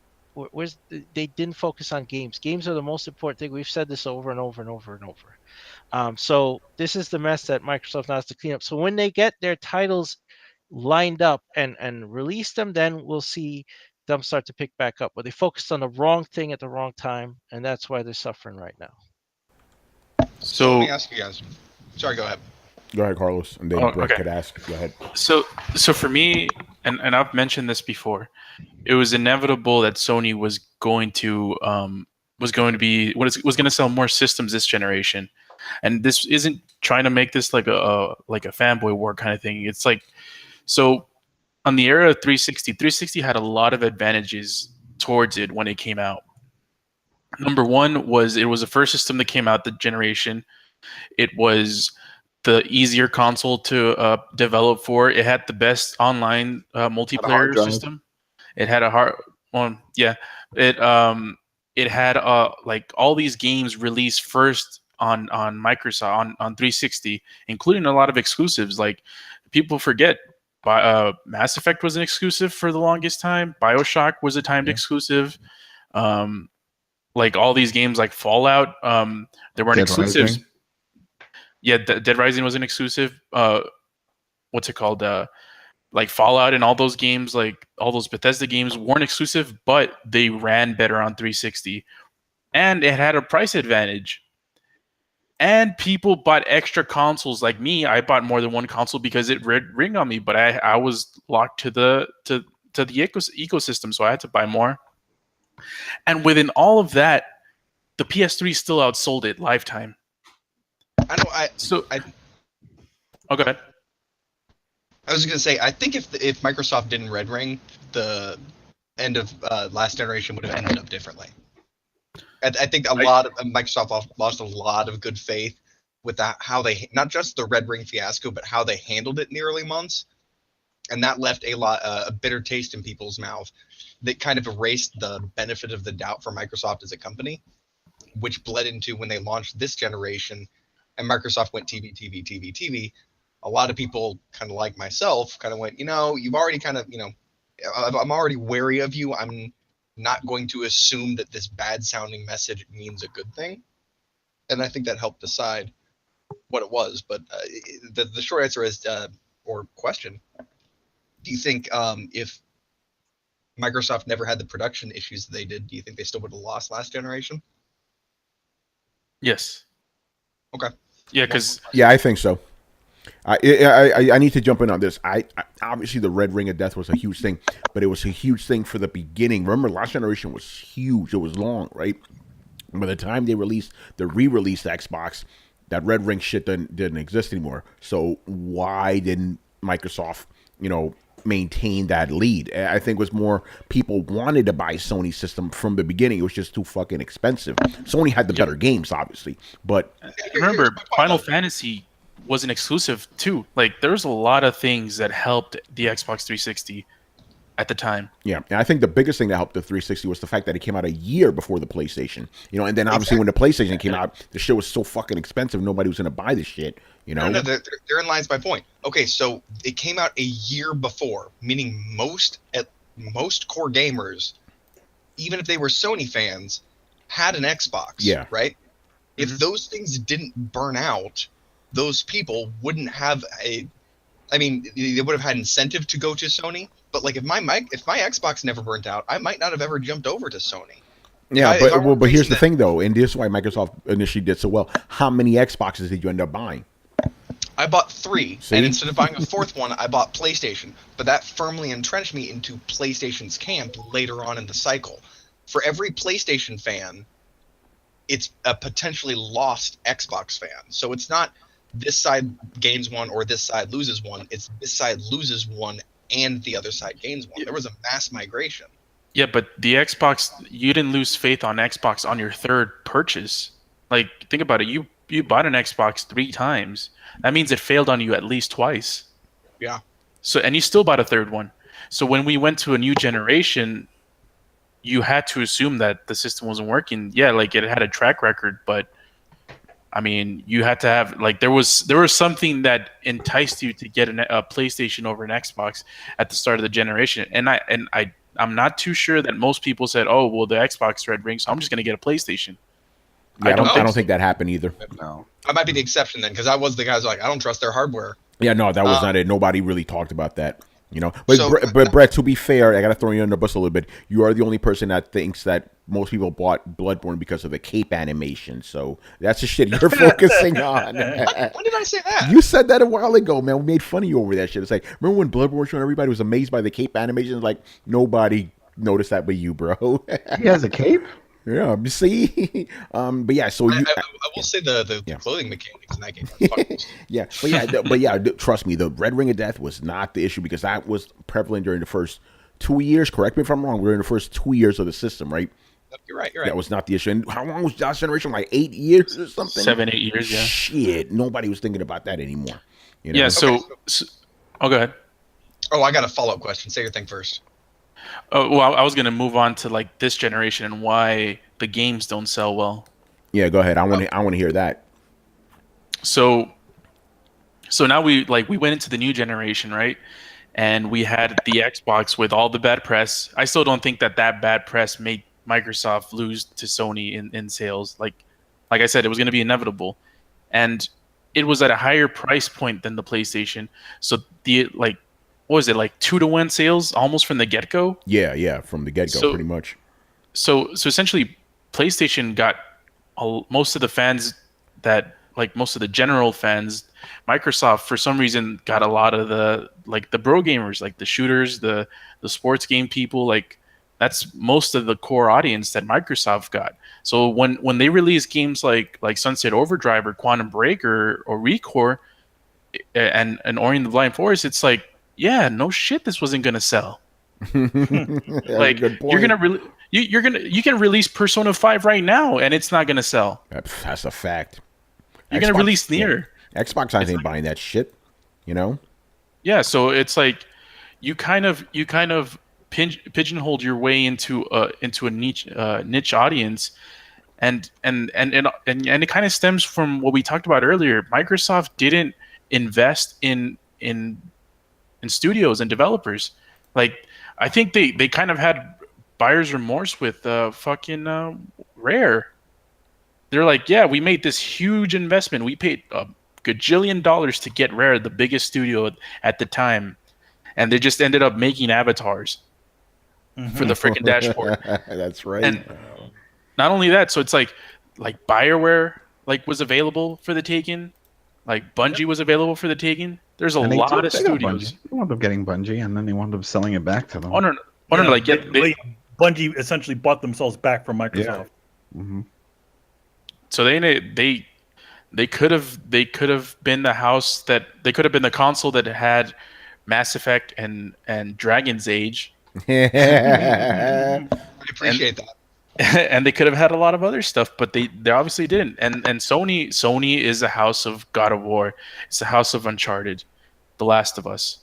they didn't focus on games. Games are the most important thing. We've said this over and over and over and over. So this is the mess that Microsoft now has to clean up. So when they get their titles lined up and release them, then we'll see them start to pick back up. But they focused on the wrong thing at the wrong time, and that's why they're suffering right now. So let me ask you guys. Sorry, go ahead. Go ahead, Carlos, and then Brett could ask. Go ahead. So for me, and I've mentioned this before, it was inevitable that Sony was going to sell more systems this generation, and this isn't trying to make this like a fanboy war kind of thing. It's like, so on the era of 360 had a lot of advantages towards it when it came out. Number one was it was the first system that came out the generation. It was the easier console to develop for. It had the best online multiplayer system. It had a hard one. Yeah. It had like all these games released first on Microsoft on 360, including a lot of exclusives. Like people forget, Mass Effect was an exclusive for the longest time. BioShock was a timed exclusive. Like all these games like Fallout, there weren't exclusives. Rising. Yeah, Dead Rising was an exclusive. What's it called? Like Fallout and all those games, like all those Bethesda games weren't exclusive, but they ran better on 360. And it had a price advantage. And people bought extra consoles. Like me, I bought more than one console because it ring on me, but I was locked to the ecosystem, so I had to buy more. And within all of that, the PS3 still outsold it lifetime. I know. Oh, go ahead. I was going to say, I think if Microsoft didn't Red Ring, the end of last generation would have ended up differently. I think a lot of Microsoft lost a lot of good faith with how they, not just the Red Ring fiasco, but how they handled it in the early months, and that left a bitter taste in people's mouth that kind of erased the benefit of the doubt for Microsoft as a company, which bled into when they launched this generation, and Microsoft went TV. A lot of people, kind of like myself, kind of went, you've already kind of, I'm already wary of you. I'm not going to assume that this bad sounding message means a good thing. And I think that helped decide what it was. But the short answer is, or question, do you think if Microsoft never had the production issues that they did, do you think they still would have lost last generation? Yes. Okay. Yeah, because I think so. I need to jump in on this. I obviously the Red Ring of Death was a huge thing, but it was a huge thing for the beginning. Remember, last generation was huge. It was long, right? By the time they re-released Xbox, that Red Ring shit didn't exist anymore. So why didn't Microsoft, maintain that lead. I think it was more people wanted to buy Sony system from the beginning. It was just too fucking expensive. Sony had the better games, obviously, but Remember, Final Fantasy was an exclusive too. Like there's a lot of things that helped the Xbox 360 at the time. yeah, and I think the biggest thing that helped the 360 was the fact that it came out a year before the PlayStation. And then obviously when the PlayStation came out, the shit was so fucking expensive, nobody was gonna buy the shit. No, therein lies my point. Okay, so it came out a year before, meaning most core gamers, even if they were Sony fans, had an Xbox. Yeah. Right. If those things didn't burn out, those people wouldn't have they would have had incentive to go to Sony. But like if my Xbox never burnt out, I might not have ever jumped over to Sony. Yeah, but here's the thing though, and this is why Microsoft initially did so well. How many Xboxes did you end up buying? I bought 3, See? and instead of buying a 4th one, I bought PlayStation. But that firmly entrenched me into PlayStation's camp later on in the cycle. For every PlayStation fan, it's a potentially lost Xbox fan. So it's not this side gains one or this side loses one. It's this side loses one and the other side gains one. There was a mass migration. Yeah, but the Xbox, you didn't lose faith on Xbox on your third purchase. Like, think about it. You bought an Xbox 3 times. That means it failed on you at least twice. Yeah. So, and you still bought a third one. So when we went to a new generation, you had to assume that the system wasn't working. Yeah, like it had a track record, but I mean, you had to have like there was something that enticed you to get a PlayStation over an Xbox at the start of the generation, and I'm not too sure that most people said, "Oh, well, the Xbox Red Ring, so I'm just going to get a PlayStation." Yeah, I don't think that happened either. No. I might be the exception then, because I was the guy who's like, I don't trust their hardware. Yeah, no, that was not it. Nobody really talked about that. But So- but Brett, to be fair, I gotta throw you under the bus a little bit. You are the only person that thinks that most people bought Bloodborne because of the cape animation. So that's the shit you're focusing on. When did I say that? You said that a while ago, man. We made fun of you over that shit. It's like, remember when Bloodborne showed everybody was amazed by the cape animation? Like nobody noticed that but you, bro. He has a cape? Yeah, you see. But yeah, so you. I will say the Yeah. clothing mechanics in that game are fucking Yeah, but trust me, the Red Ring of Death was not the issue because that was prevalent during the first 2 years. Correct me if I'm wrong. We were in the first 2 years of the system, right? You're right. That was not the issue. And how long was Josh's generation? Like 8 years or something? 7-8 years, yeah. Shit, nobody was thinking about that anymore. Yeah. So, oh, go ahead. Oh, I got a follow-up question. Say your thing first. Oh, well, I was going to move on to like this generation and why the games don't sell well. Yeah, go ahead. I want to hear that. So now we went into the new generation, right? And we had the Xbox with all the bad press. I still don't think that bad press made Microsoft lose to Sony in sales. Like I said, it was going to be inevitable, and it was at a higher price point than the PlayStation. So what was it, like 2-to-1 sales almost from the get-go? Yeah, from the get-go, pretty much. So essentially, PlayStation got most of the fans most of the general fans. Microsoft, for some reason, got a lot of the bro gamers, like the shooters, the sports game people. Like that's most of the core audience that Microsoft got. So when they release games like Sunset Overdrive or Quantum Break or Recore and Ori and the Blind Forest, it's like, yeah, no shit, this wasn't gonna sell. Like you can release Persona 5 right now and it's not gonna sell. That's a fact. You're gonna release Nier. Yeah. Xbox ain't buying that shit. Yeah, so it's like you kind of pigeonholed your way into a niche audience, and it kind of stems from what we talked about earlier. Microsoft didn't invest in studios and developers. Like I think they kind of had buyer's remorse with fucking Rare. They're like, yeah, we made this huge investment. We paid a gajillion dollars to get Rare, the biggest studio at the time, and they just ended up making avatars for the freaking dashboard. That's right. And not only that, so it's like BioWare was available for the taking, like Bungie was available for the taking. There's a lot of studios. They wound up getting Bungie, and then they wound up selling it back to them. Bungie essentially bought themselves back from Microsoft. Yeah. Mm-hmm. So they could have been the house that they could have been the console that had Mass Effect and Dragon's Age. I appreciate that. And they could have had a lot of other stuff, but they obviously didn't. And Sony is a house of God of War. It's a house of Uncharted, The Last of Us.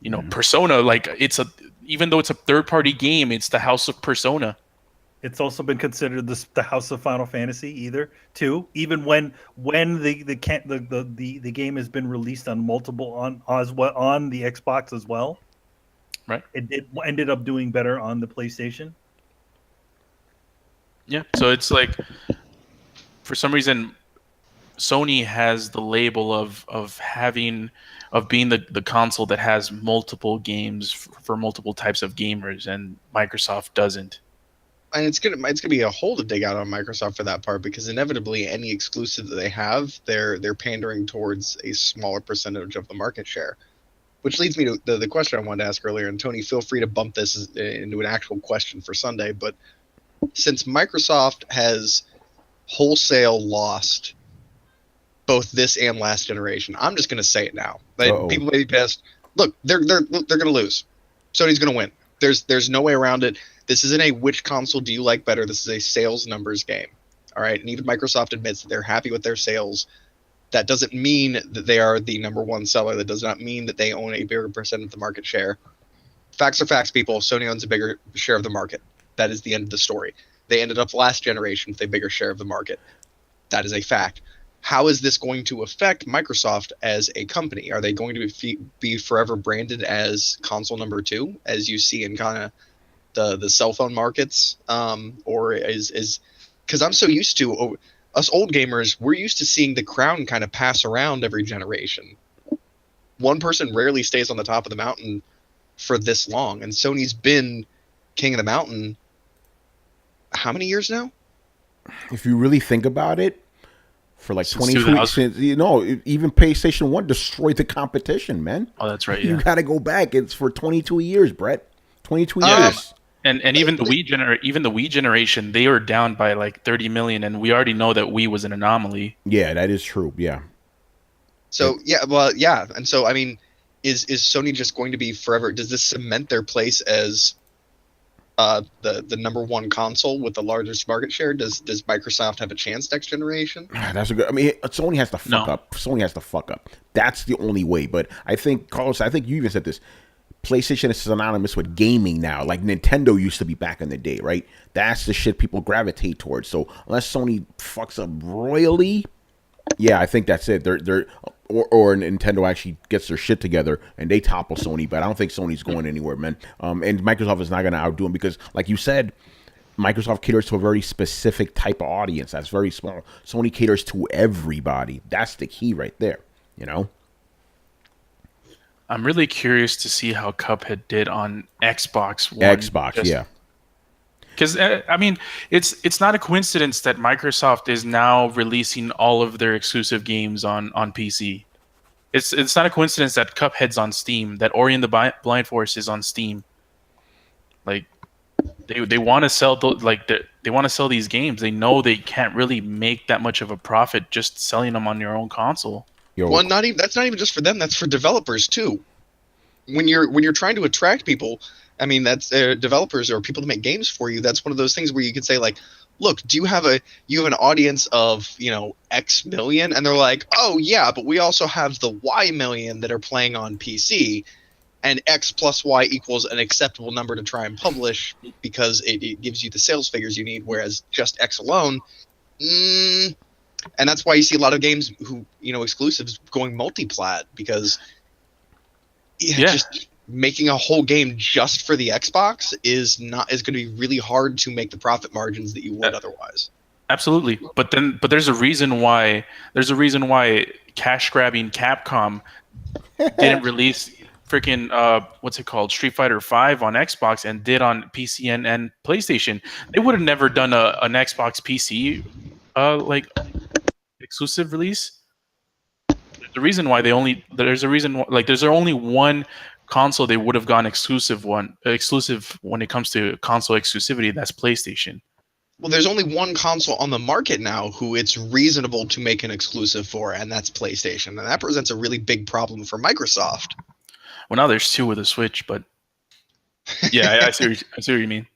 You know, Persona, like even though it's a third-party game, it's the house of Persona. It's also been considered the house of Final Fantasy too. Even when the game has been released on multiple on the Xbox as well. Right. It ended up doing better on the PlayStation. Yeah. So it's like, for some reason, Sony has the label of being the console that has multiple games for multiple types of gamers, and Microsoft doesn't. And it's gonna be a hole to dig out on Microsoft for that part, because inevitably any exclusive that they have, they're pandering towards a smaller percentage of the market share. Which leads me to the question I wanted to ask earlier, and Tony, feel free to bump this into an actual question for Sunday, but since Microsoft has wholesale lost both this and last generation, I'm just going to say it now. People may be pissed. Look, they're going to lose. Sony's going to win. There's no way around it. This isn't a which console do you like better. This is a sales numbers game. All right, and even Microsoft admits that they're happy with their sales. That doesn't mean that they are the number one seller. That does not mean that they own a bigger percent of the market share. Facts are facts, people. Sony owns a bigger share of the market. That is the end of the story. They ended up last generation with a bigger share of the market. That is a fact. How is this going to affect Microsoft as a company? Are they going to be forever branded as console number 2, as you see in kind of the cell phone markets? Or is because I'm so used to us old gamers, we're used to seeing the crown kind of pass around every generation. One person rarely stays on the top of the mountain for this long, and Sony's been king of the mountain how many years now? If you really think about it, for like Since 22, even PlayStation 1 destroyed the competition, man. Oh, that's right. You Yeah. got to go back. It's for 22 years, Brett. 22 years. And even the Wii generation, they were down by like 30 million, and we already know that Wii was an anomaly. Yeah, that is true. Yeah. So and so I mean, is Sony just going to be forever? Does this cement their place as the number one console with the largest market share? Does Microsoft have a chance next generation? That's a good. I mean, Sony has to fuck up. Sony has to fuck up. That's the only way. But I think, Carlos, you even said this. PlayStation is synonymous with gaming now, like Nintendo used to be back in the day, right? That's the shit people gravitate towards. So unless Sony fucks up royally, yeah, I think that's it. Or Nintendo actually gets their shit together and they topple Sony, but I don't think Sony's going anywhere, man. And Microsoft is not going to outdo them because, like you said, Microsoft caters to a very specific type of audience that's very small. Sony caters to everybody. That's the key right there, you know? I'm really curious to see how Cuphead did on Xbox One. Yeah. Because I mean, it's not a coincidence that Microsoft is now releasing all of their exclusive games on PC. It's not a coincidence that Cuphead's on Steam, that Ori and the Blind Forest is on Steam. Like they want to sell they want to sell these games. They know they can't really make that much of a profit just selling them on your own console. Well, that's not even just for them. That's for developers too. When you're trying to attract people, I mean, that's developers or people to make games for you. That's one of those things where you could say like, look, do you have an audience of X million? And they're like, oh yeah, but we also have the Y million that are playing on PC, and X plus Y equals an acceptable number to try and publish because it gives you the sales figures you need. Whereas just X alone. And that's why you see a lot of games exclusives going multi-plat, because just making a whole game just for the Xbox is going to be really hard to make the profit margins that you would otherwise. Absolutely. But there's a reason why cash grabbing Capcom didn't release freaking what's it called, Street Fighter V on Xbox and did on PC and PlayStation. They would have never done an Xbox PC exclusive release. There's only one console they would have gone exclusive when it comes to console exclusivity. That's PlayStation. Well, there's only one console on the market now who it's reasonable to make an exclusive for, and that's PlayStation. And that presents a really big problem for Microsoft. Well, now there's 2 with a Switch, but yeah, I see what you mean.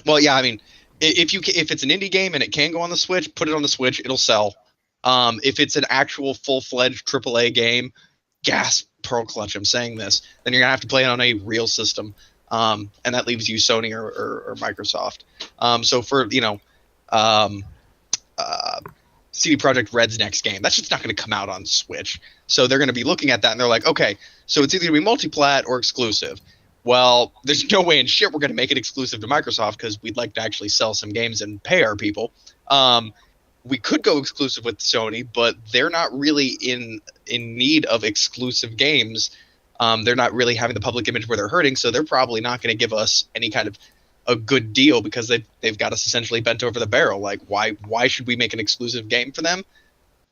Well, yeah, I mean, if it's an indie game and it can go on the Switch, put it on the Switch. It'll sell. If it's an actual full-fledged AAA game, gasp, Pearl Clutch, I'm saying this, then you're gonna have to play it on a real system, and that leaves you Sony or Microsoft. So for CD Projekt Red's next game, that's just not going to come out on Switch. So they're going to be looking at that and they're like, okay, so it's either going to be multi-plat or exclusive. Well, there's no way in shit we're going to make it exclusive to Microsoft because we'd like to actually sell some games and pay our people. We could go exclusive with Sony, but they're not really in need of exclusive games. They're not really having the public image where they're hurting, so they're probably not going to give us any kind of a good deal because they've got us essentially bent over the barrel. Like, why should we make an exclusive game for them?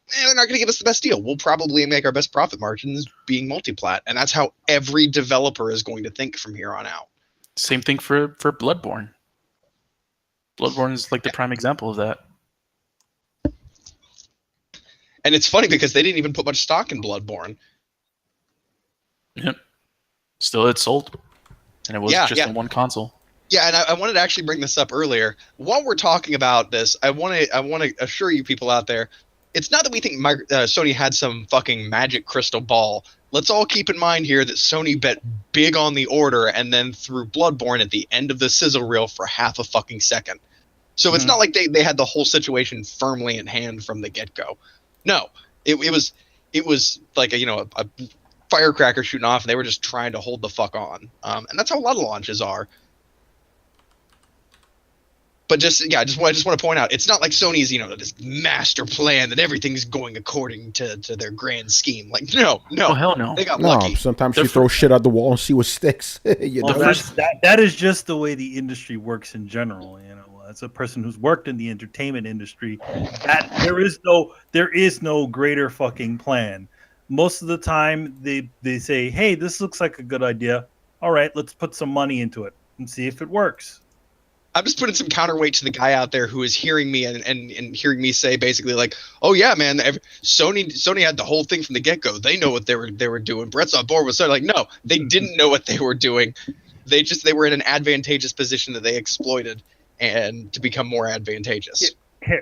They're not going to give us the best deal. We'll probably make our best profit margins being multi-plat, and that's how every developer is going to think from here on out. Same thing for Bloodborne. Bloodborne is like the prime example of that. And it's funny because they didn't even put much stock in Bloodborne. Yep. Still, it sold, and it was just on one console. Yeah, and I wanted to actually bring this up earlier. While we're talking about this, I want to assure you people out there, it's not that we think Sony had some fucking magic crystal ball. Let's all keep in mind here that Sony bet big on the order and then threw Bloodborne at the end of the sizzle reel for half a fucking second. So it's not like they had the whole situation firmly in hand from the get-go. No, it was like a firecracker shooting off, and they were just trying to hold the fuck on. And that's how a lot of launches are. But I just want to point out, it's not like Sony's, this master plan that everything's going according to their grand scheme. Like, no. Oh, hell no. They got lucky. Sometimes you throw shit out the wall and see what sticks. That is just the way the industry works in general. As a person who's worked in the entertainment industry, that there is no greater fucking plan. Most of the time, they say, "Hey, this looks like a good idea. All right, let's put some money into it and see if it works." I'm just putting some counterweight to the guy out there who is hearing me and hearing me say basically like, "Oh yeah, man, Sony had the whole thing from the get-go. They know what they were doing." Brett's on board with Sony. Like, no, they didn't know what they were doing. They were in an advantageous position that they exploited and to become more advantageous.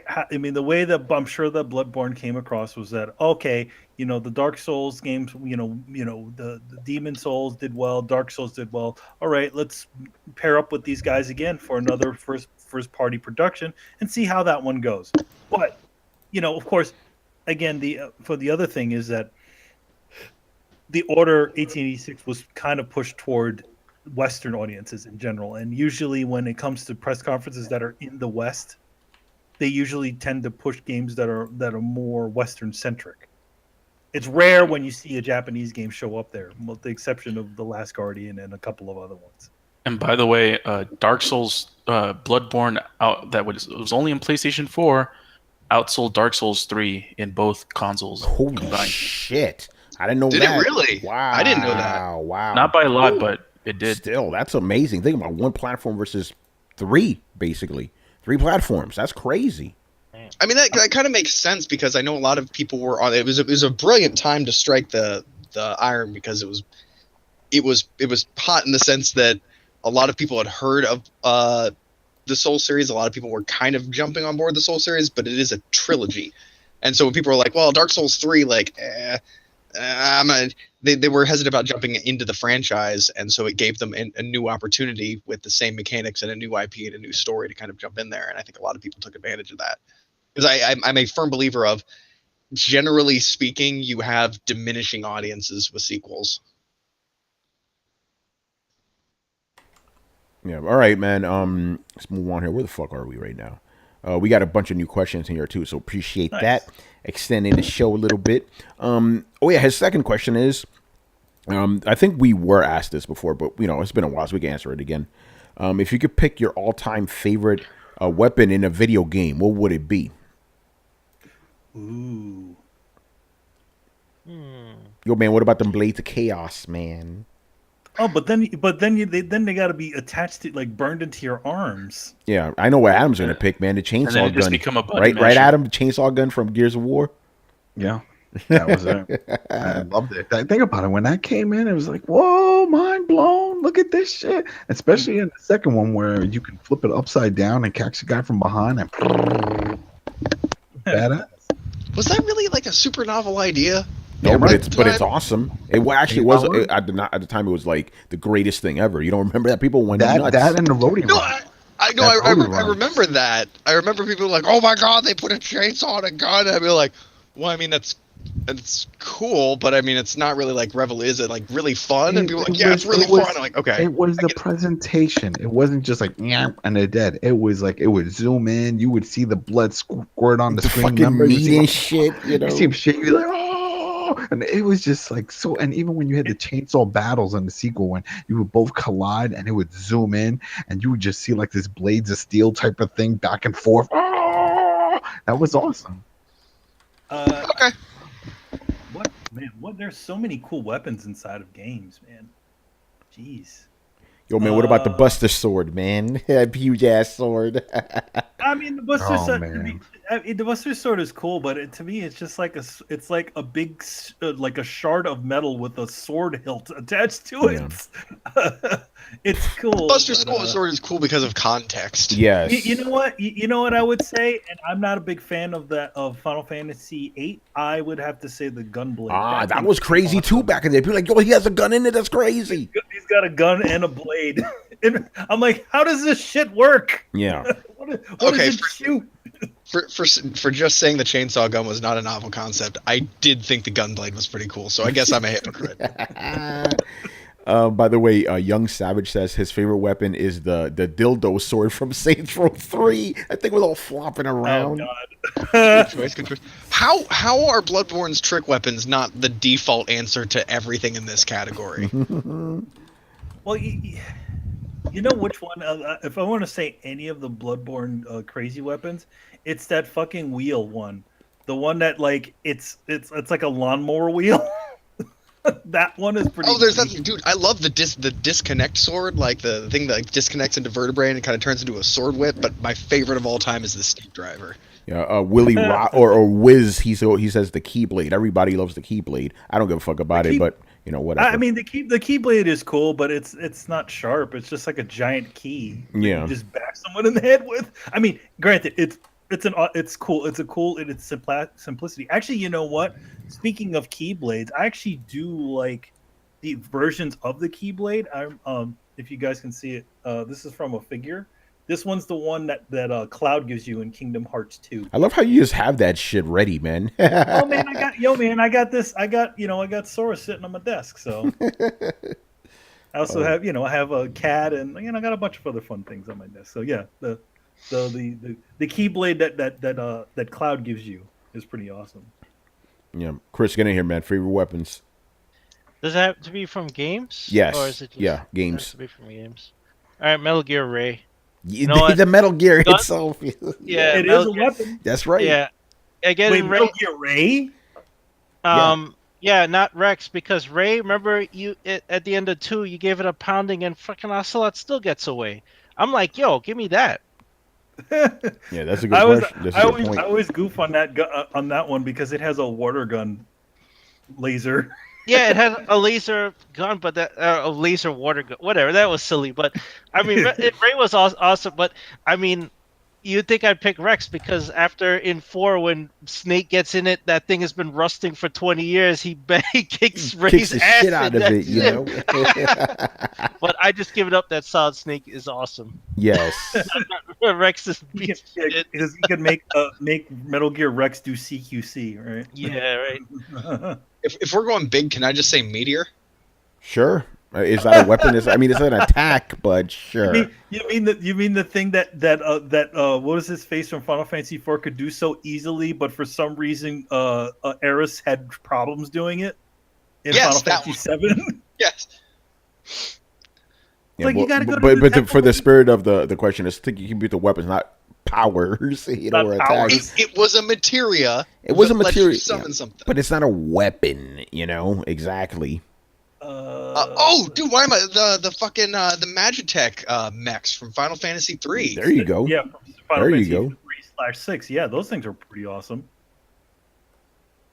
I mean, the way that I'm sure that Bloodborne came across was that, okay, the Dark Souls games, the Demon Souls did well, Dark Souls did well. All right, let's pair up with these guys again for another first party production and see how that one goes. But, of course, again, for the other thing is that the Order 1886 was kind of pushed toward Western audiences in general, and usually when it comes to press conferences that are in the West, they usually tend to push games that are more Western centric. It's rare when you see a Japanese game show up there, with the exception of The Last Guardian and a couple of other ones. And by the way, Dark Souls Bloodborne that was only in PlayStation 4 outsold Dark Souls 3 in both consoles. Holy combined. Shit! I didn't know that. Did it really? Wow! I didn't know that. Wow! Not by a lot, but it did. Still, that's amazing. Think about one platform versus 3, basically. 3 platforms. That's crazy. I mean, that kind of makes sense because I know a lot of people were on. It was a brilliant time to strike the iron because it was hot in the sense that a lot of people had heard of the Soul series. A lot of people were kind of jumping on board the Soul series, but it is a trilogy, and so when people were like, "Well, Dark Souls 3, like, they were hesitant about jumping into the franchise, and so it gave them a new opportunity with the same mechanics and a new IP and a new story to kind of jump in there. And I think a lot of people took advantage of that because I'm a firm believer of, generally speaking, you have diminishing audiences with sequels. Yeah. All right, man. Let's move on here. Where the fuck are we right now? We got a bunch of new questions in here too, so appreciate that. Extending the show a little bit. His second question is, I think we were asked this before, but it's been a while, so we can answer it again. If you could pick your all-time favorite weapon in a video game, what would it be? Ooh. Yo, man, what about them blades of chaos, man? Oh, but then they got to be attached to, like, burned into your arms. Yeah, I know what Adam's gonna pick, man. The chainsaw gun, become a right, Adam, the chainsaw gun from Gears of War. Yeah, That was it. I loved it. Think about it. When that came in, it was like, whoa, mind blown. Look at this shit. Especially in the second one where you can flip it upside down and catch the guy from behind and badass. Was that really like a super novel idea? No, Yeah, but it's awesome. It actually was at the time. It was like the greatest thing ever. You don't remember that? People went nuts. That and the roadie No, run. I know. I remember that. I remember people like, "Oh my god, they put a chainsaw on a gun." I'd be like, "Well, I mean, that's cool, but I mean, it's not really like is it like really fun?" And people were like, "Yeah, it's really fun." I'm like, "Okay." It was the presentation. It wasn't just like "Nyah," and they're dead. It was like it would zoom in. You would see the blood squirt on the screen. Fucking meat and shit. You know, you see him shaking. You're like, oh, and it was just like so. And even when you had the chainsaw battles in the sequel, when you would both collide and it would zoom in, and you would just see like this blades of steel type of thing back and forth. Oh, that was awesome. Okay. What? There's so many cool weapons inside of games, man. Jeez. Yo, man, what about the Buster Sword, man? That huge ass sword. I mean, the Buster Sword. Man. The Buster Sword is cool, but to me, it's just like it's like a big, like a shard of metal with a sword hilt attached to it. It's cool. Buster Sword is cool because of context. Yes. You know what? You know what I would say, and I'm not a big fan of that of Final Fantasy VIII. I would have to say the Gunblade. That was crazy too back in the day. People were like, yo, he has a gun in it. That's crazy. He's got a gun and a blade. And I'm like, how does this shit work? Yeah. what does it shoot? For just saying the chainsaw gun was not a novel concept, I did think the gunblade was pretty cool. So I guess I'm a hypocrite. By the way, Young Savage says his favorite weapon is the dildo sword from Saints Row 3. That thing was all flopping around. Oh God. How are Bloodborne's trick weapons not the default answer to everything in this category? Well, you know which one? If I want to say any of the Bloodborne crazy weapons, it's that fucking wheel one. The one that like it's like a lawnmower wheel. That one is pretty. Oh, there's that dude. I love the disconnect sword, like the thing that like, disconnects into vertebrae and it kind of turns into a sword whip. But my favorite of all time is the Steve Driver. Yeah, Willie or Wiz. He says the Keyblade. Everybody loves the Keyblade. I don't give a fuck about it, but you know whatever. I mean the Keyblade is cool, but it's not sharp. It's just like a giant key. Yeah, you just back someone in the head with. I mean, granted, it's cool. It's a cool in its simplicity. Actually, you know what? Speaking of Keyblades, I actually do like the versions of the Keyblade. If you guys can see it, this is from a figure. This one's the one that Cloud gives you in Kingdom Hearts 2. I love how you just have that shit ready, man. Oh man, I got this. I got Sora sitting on my desk. So I also have I have a cat and I got a bunch of other fun things on my desk. So yeah, the Keyblade that Cloud gives you is pretty awesome. Yeah, Chris, get in here, man. Favorite weapons. Does it have to be from games? Yes. Or is it just, games. It has to be from games. All right, Metal Gear Ray. You know the Metal Gear itself. Yeah, it is a weapon. That's right. Yeah. Again, Wait, Ray, Metal Gear Ray? Yeah, not Rex, because Ray, remember at the end of 2, you gave it a pounding and fucking Ocelot still gets away. I'm like, yo, give me that. Yeah, that's a good question. I always goof on that one because it has a water gun laser. Yeah, it had a laser gun, but a laser water gun, whatever. That was silly, but I mean, Ray was awesome. But I mean, you'd think I'd pick Rex because after in 4, when Snake gets in it, that thing has been rusting for 20 years. He kicks Ray's the ass shit out of it, you know. But I just give it up that Solid Snake is awesome. Yes. Rex is because he can make Metal Gear Rex do CQC, right? Yeah, right. If we're going big, can I just say meteor? Sure. Is that a weapon? It's an attack, but sure. You mean the thing that what was his face from Final Fantasy IV could do so easily, but for some reason Aeris had problems doing it in Final Fantasy VII? Yes. Yeah, like you gotta go but for the spirit of the question, is think you can beat the weapons, not powers, or attacks. It was a materia. It was a materia. Summon something. But it's not a weapon, exactly. Dude, why am I the fucking the Magitech mechs from Final Fantasy 3? There you go. Yeah, Final Fantasy 3/6. Yeah, those things are pretty awesome.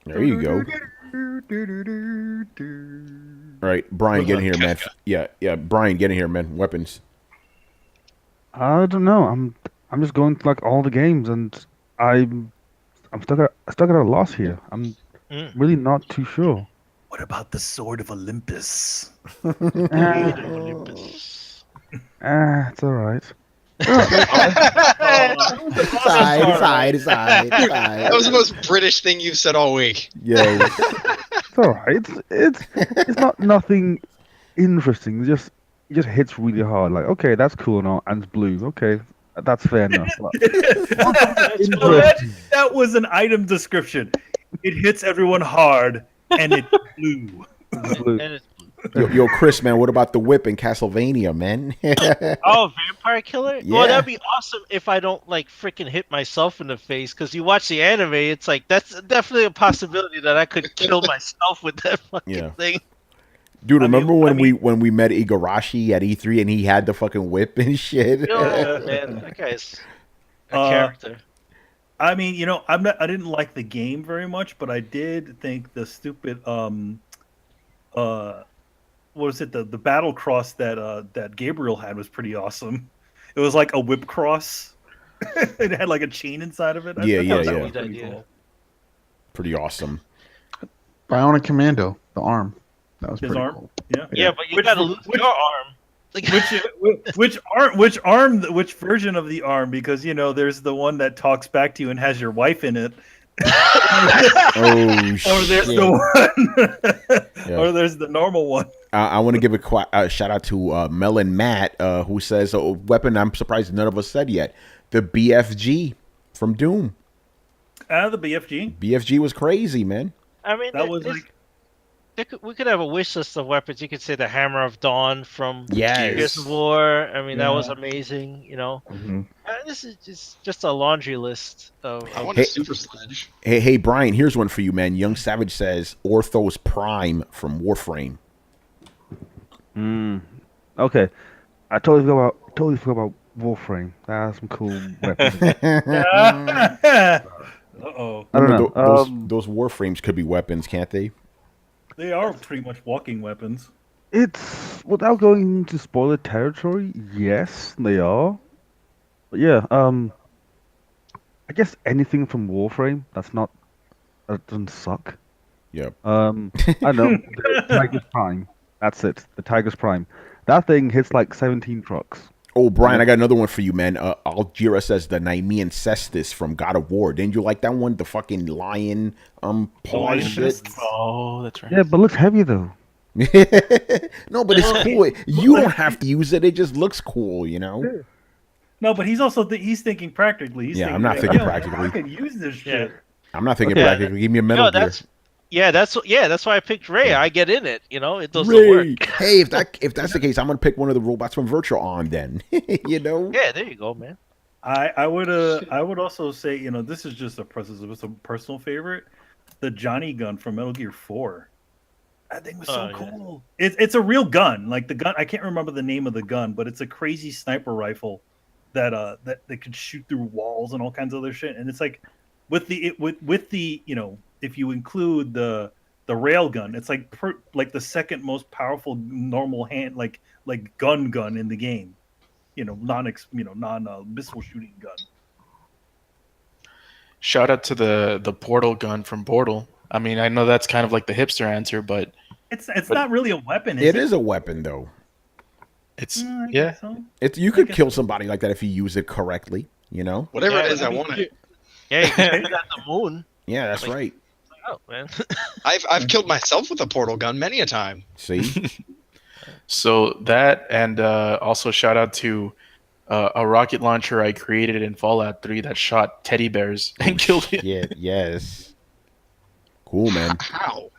There you go. All right, Brian, get in here, man. Yeah, Brian, get in here, man. Weapons. I don't know. I'm just going to like all the games, and I'm stuck at a loss here. I'm really not too sure. What about the Sword of Olympus? Olympus. It's all right. Side. That was the most British thing you've said all week. Yeah. It's all right. It's not nothing interesting. It just hits really hard. Like, okay, that's cool now, and it's blue. Okay, that's fair enough. That was an item description. It hits everyone hard, and it's blue. And it's blue. Yo, Chris, man, what about the whip in Castlevania, man? Oh, Vampire Killer? Yeah. Well, that'd be awesome if I don't like freaking hit myself in the face. Because you watch the anime, it's like that's definitely a possibility that I could kill myself with that fucking thing. Dude, remember when we met Igarashi at E3 and he had the fucking whip and shit? Oh man, that guy's a character. I mean, I didn't like the game very much, but I did think the stupid what was it? The battle cross that Gabriel had was pretty awesome. It was like a whip cross. It had like a chain inside of it. Yeah. Pretty cool. Pretty awesome. Bionic Commando, the arm. That was His pretty arm. cool. Yeah, but you gotta lose your arm. Like, which version of the arm? Because there's the one that talks back to you and has your wife in it. Oh shit! Or there's the one, or there's the normal one. I want to give a shout out to Melon Matt, who says a weapon I'm surprised none of us said yet. The BFG from Doom. The BFG. BFG was crazy, man. I mean, That was like. We could have a wish list of weapons. You could say the Hammer of Dawn from Yes. Gears of War. I mean, that was amazing. This is just a laundry list of. I want a Super Sledge. Hey, Brian, here's one for you, man. Young Savage says Orthos Prime from Warframe. Okay, I totally forgot about Warframe. That's some cool weapons. Uh-oh. I don't know. Those Warframes could be weapons, can't they? They are pretty much walking weapons. It's without going into spoiler territory. Yes, they are. But yeah, I guess anything from Warframe that doesn't suck. Yep. I know the Tiger's Prime. That's it. The Tiger's Prime. That thing hits like 17 trucks. Oh, Brian, I got another one for you, man. Algira says the Nemean Cestus from God of War. Didn't you like that one? The fucking lion paw shit. Oh, that's right. Yeah, but looks heavy though. No, but it's cool. You don't have to use it. It just looks cool, No, but he's also he's thinking practically. He's thinking, I'm not thinking practically. I can use this shit. I'm not thinking practically. Give me a Metal Gear. That's why I picked Ray. I get in it. It does the Ray. work. Hey, if that's the case, I'm gonna pick one of the robots from Virtual On then. Yeah, there you go, man. I would also say this is just a personal favorite. The Johnny gun from Metal Gear 4. That thing was so cool. It's a real gun. Like the gun, I can't remember the name of the gun, but it's a crazy sniper rifle that could shoot through walls and all kinds of other shit. And it's like with the if you include the rail gun, it's like the second most powerful normal hand like gun in the game. Non missile shooting gun. Shout out to the Portal gun from Portal. I mean, I know that's kind of like the hipster answer, but it's not really a weapon. It is a weapon, though. It's So. You could kill somebody like that if you use it correctly. Whatever it is, I want it. Yeah, you can shoot at the moon. Yeah, that's right. Oh man, I've killed myself with a portal gun many a time. See. So that, and also shout out to a rocket launcher I created in Fallout 3 that shot teddy bears and killed it. Yeah. Yes. Cool, man. How?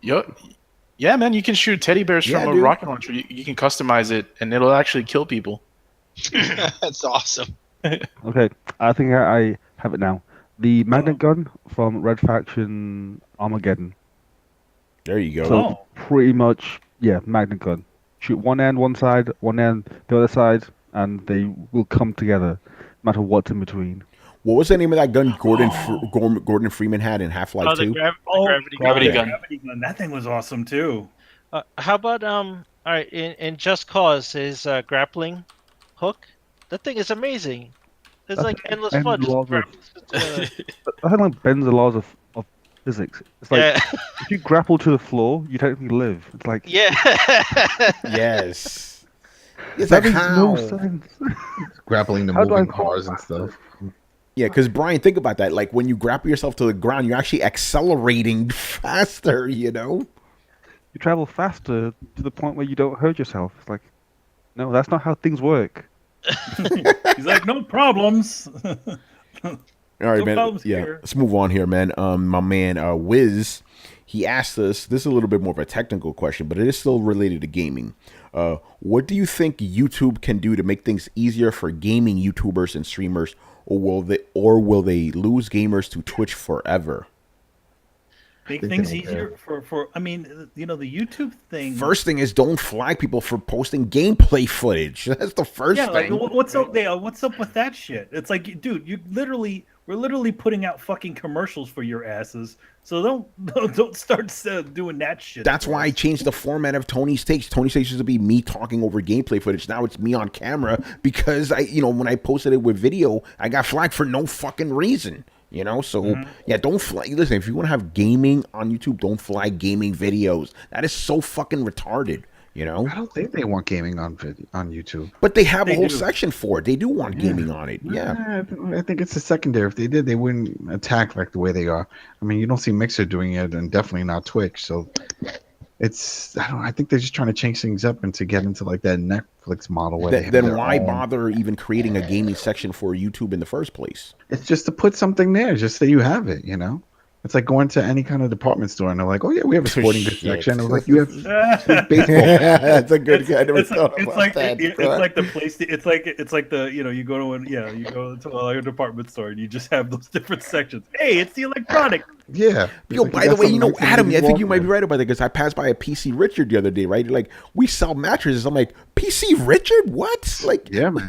Yeah, man, you can shoot teddy bears from a dude. rocket launcher. You can customize it, and it'll actually kill people. That's awesome. Okay, I think I have it now. The magnet gun from Red Faction Armageddon. There you go. So pretty much, magnet gun. Shoot one end one side, one end the other side, and they will come together, no matter what's in between. What was the name of that gun Gordon Freeman had in Half-Life 2? The Oh, gravity Gravity gun. gun. Gravity gun. That thing was awesome too. How about all right, in Just Cause, his grappling hook? That thing is amazing. It's like endless And fun. Just laws of- grappling. I think like bends the laws of physics. It's like Yeah. if you grapple to the floor, you technically live. It's like Yeah. Yes. It's that like makes how? no sense. Grappling the How do I moving fall cars and stuff. Yeah, because Brian, think about that. Like when you grapple yourself to the ground, you're actually accelerating faster. You know. You travel faster to the point where you don't hurt yourself. It's like, no, that's not how things work. He's like, no problems. All right, No man. problems Yeah, here. let's move on here, man. My man, Wiz, he asked us. This is a little bit more of a technical question, but it is still related to gaming. What do you think YouTube can do to make things easier for gaming YouTubers and streamers, or will they lose gamers to Twitch forever? Make think things they easier for. I mean, the YouTube thing. First thing is don't flag people for posting gameplay footage. That's the first Yeah, like thing. what's up there? What's up with that shit? It's like, dude, we're literally putting out fucking commercials for your asses. So don't start doing that shit. That's to why I us. changed the format of Tony's Takes. Tony's Takes used to be me talking over gameplay footage. Now it's me on camera because when I posted it with video, I got flagged for no fucking reason. So yeah, don't flag. Listen, if you want to have gaming on YouTube, don't flag gaming videos. That is so fucking retarded. I don't think they want gaming on YouTube. But they have a They whole do. section for it. They do want gaming on it. Yeah. I think it's a secondary. If they did, they wouldn't attack like the way they are. I mean, you don't see Mixer doing it, and definitely not Twitch. So I think they're just trying to change things up and to get into like that Netflix model. Where they have Then their why own. bother even creating a gaming section for YouTube in the first place? It's just to put something there, just so you have it. It's like going to any kind of department store and they're like, "Oh yeah, we have a sporting goods Shit. section." I was like, "You have baseball." That's a good guy. I never It's thought like, it's about like that. it's like the place. It's like the you go to a department store and you just have those different sections. Hey, it's the electronic. Yeah. Yo, It's like by you the got way, something nice and Adam, you I think walk you might be there. right about that because I passed by a PC Richard the other day, right? Like, we sell mattresses. I'm like, PC Richard? What? Like, Yeah, man.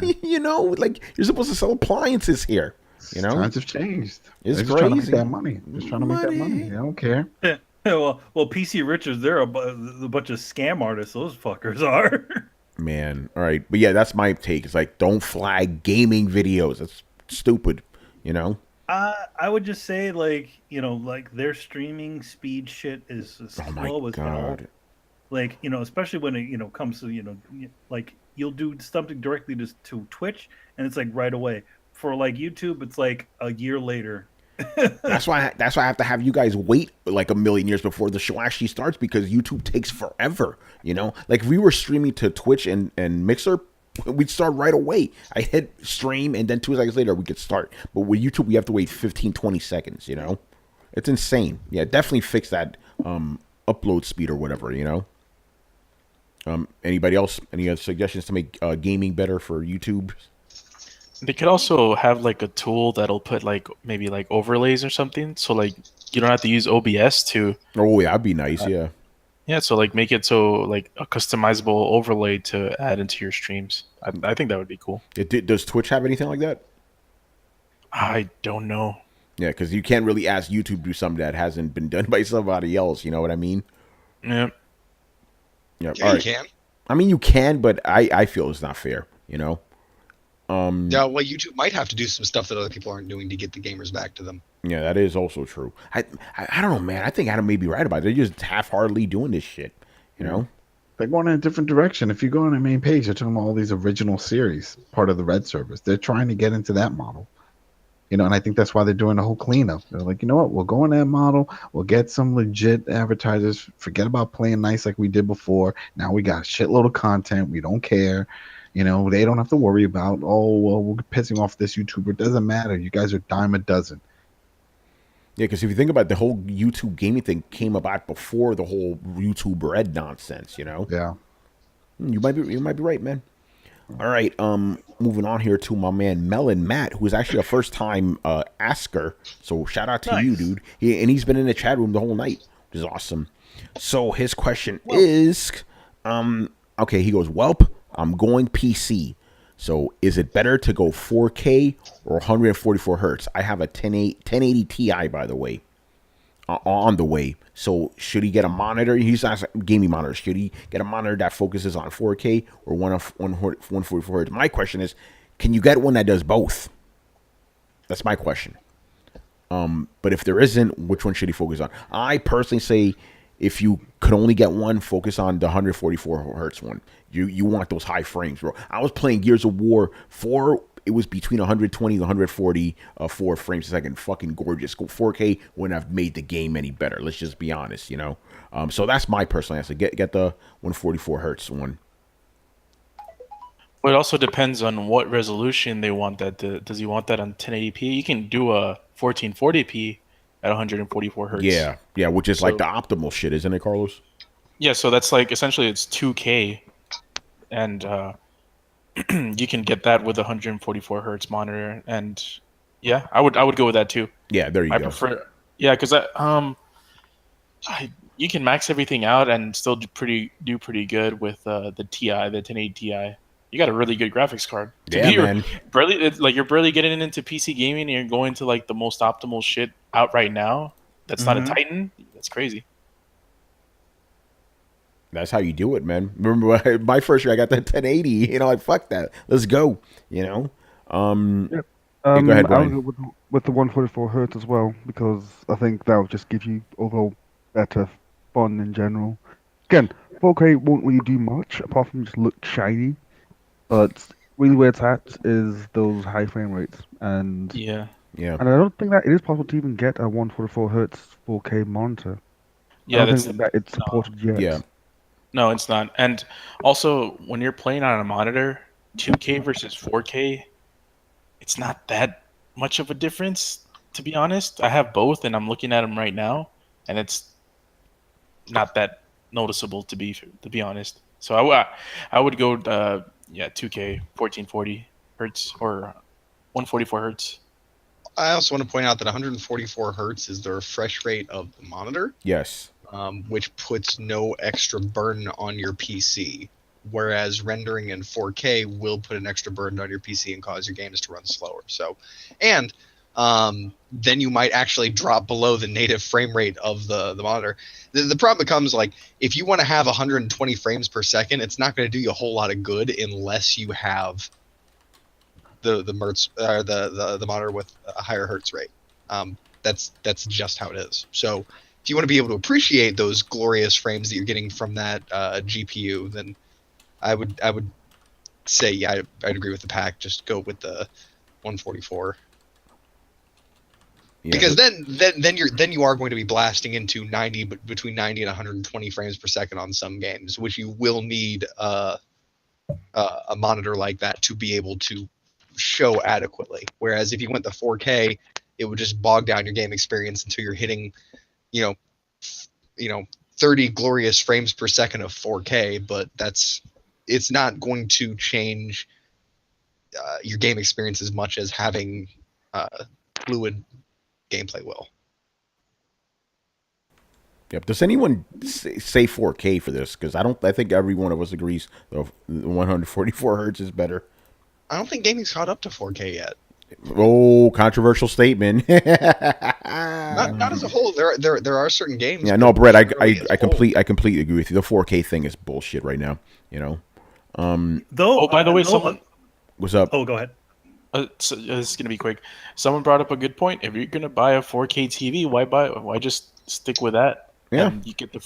like you're supposed to sell appliances here. Times have changed. It's They're just trying to make crazy. that money. Just trying to make that money. They don't care. well, PC Richards, they're a bunch of scam artists. Those fuckers are. Man, all right. But yeah, that's my take. It's like, don't flag gaming videos. That's stupid, I would just say like their streaming speed shit is Oh my slow as hell. God. Like especially when it comes to like you'll do something directly to Twitch and it's like right away. For like YouTube, it's like a year later. That's why I have to have you guys wait like a million years before the show actually starts because YouTube takes forever. Like if we were streaming to Twitch and Mixer, we'd start right away. I hit stream and then 2 seconds later we could start. But with YouTube, we have to wait 15, 20 seconds. It's insane. Yeah, definitely fix that upload speed or whatever. Anybody else? Any other suggestions to make gaming better for YouTube? They could also have like a tool that'll put like maybe like overlays or something, so like you don't have to use OBS to. Oh yeah, that'd be nice. Yeah. Yeah, so like make it so like a customizable overlay to add into your streams. I think that would be cool. Does Twitch have anything like that? I don't know. Yeah, because you can't really ask YouTube to do something that hasn't been done by somebody else. You know what I mean? Yeah. Yeah. Yeah, All you right. can. I mean, you can, but I feel it's not fair. Yeah, well, YouTube might have to do some stuff that other people aren't doing to get the gamers back to them. Yeah, that is also true. I don't know, man. I think Adam may be right about it. They're just half-heartedly doing this shit. They're going in a different direction. If you go on their main page, they're talking about all these original series, part of the Red service. They're trying to get into that model. And I think that's why they're doing the whole cleanup. They're like, you know what? We'll go on that model. We'll get some legit advertisers. Forget about playing nice like we did before. Now we got a shitload of content. We don't care. They don't have to worry about, oh, well, we're pissing off this YouTuber. It doesn't matter. You guys are dime a dozen. Yeah, because if you think about it, the whole YouTube gaming thing came about before the whole YouTube Red nonsense. Yeah. You might be right, man. All right, moving on here to my man Melon Matt, who is actually a first-time asker. So shout out to you, dude. He's been in the chat room the whole night, which is awesome. So his question is, okay, he goes, "Welp, I'm going PC. So is it better to go 4K or 144 hertz? I have a 1080 Ti, by the way, on the way. So should he get a monitor? He's not a gaming monitor. Should he get a monitor that focuses on 4K or 144 hertz? My question is, can you get one that does both? That's my question. But if there isn't, which one should he focus on? I personally say, if you could only get one, focus on the 144 hertz one. You want those high frames, bro. I was playing Gears of War 4. It was between 120 to 144 frames a second. Fucking gorgeous. 4K wouldn't have made the game any better. Let's just be honest, you know. So that's my personal answer. Get the 144 hertz one. Well, it also depends on what resolution they want that. Does he want that on 1080p? You can do a 1440p at 144 hertz. Yeah, which is like the optimal shit, isn't it, Carlos? Yeah, so that's like essentially it's 2K, and you can get that with a 144 hertz monitor, and yeah, I would go with that too. Yeah, there you go. I prefer, yeah, because you can max everything out and still do pretty good with the TI, the 1080 Ti. You got a really good graphics card. Man. You're barely getting into PC gaming, and you're going to like the most optimal shit out right now. That's not a Titan. That's crazy. That's how you do it, man. Remember my first year, I got the 1080. You know, like fuck that. Let's go. You know. Yep. Go ahead, I'll Brian. go with the 144 hertz as well, because I think that will just give you overall better fun in general. Again, 4K won't really do much apart from just look shiny, but really where it's at is those high frame rates, and Yeah. Yeah. and I don't think that it is possible to even get a 144 hertz 4K monitor. Yeah, I don't think that it's supported yet. Yeah. No, it's not. And also, when you're playing on a monitor, 2K versus 4K, it's not that much of a difference, to be honest. I have both, and I'm looking at them right now, and it's not that noticeable, to be honest. So I would go 2K 1440 hertz or 144 hertz. I also want to point out that 144 hertz is the refresh rate of the monitor. Yes. Which puts no extra burden on your PC, whereas rendering in 4K will put an extra burden on your PC and cause your games to run slower. So, and then you might actually drop below the native frame rate of the monitor. The problem becomes, like, if you want to have 120 frames per second, it's not going to do you a whole lot of good unless you have the monitor with a higher hertz rate. That's just how it is. So if you want to be able to appreciate those glorious frames that you're getting from that GPU, then I would say, yeah, I'd agree with the pack. Just go with the 144. Yeah. Because then you are going to be blasting into between 90 and 120 frames per second on some games, which you will need a monitor like that to be able to show adequately. Whereas if you went to 4K, it would just bog down your game experience until you're hitting 30 glorious frames per second of 4K, but it's not going to change your game experience as much as having fluid gameplay will. Yep. Does anyone say 4K for this? Because I think every one of us agrees the 144 hertz is better. I don't think gaming's caught up to 4K yet. Oh, controversial statement. Not as a whole. There are certain games. Yeah, no, Brett, I completely agree with you. The 4K thing is bullshit right now. You know. Though. By the way, What's up? Oh, go ahead. So this is gonna be quick. Someone brought up a good point. If you're gonna buy a 4K TV, why just stick with that? Yeah. You get the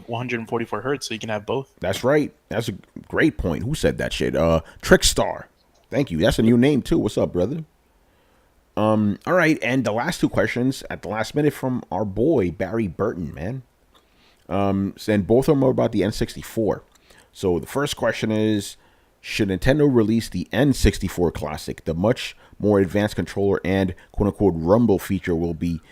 144 hertz, so you can have both. That's right. That's a great point. Who said that shit? Trickstar. Thank you. That's a new name too. What's up, brother? All right, and the last two questions at the last minute from our boy Barry Burton, man. And both of them are about the N64. So the first question is, should Nintendo release the N64 Classic? The much more advanced controller and quote-unquote rumble feature will be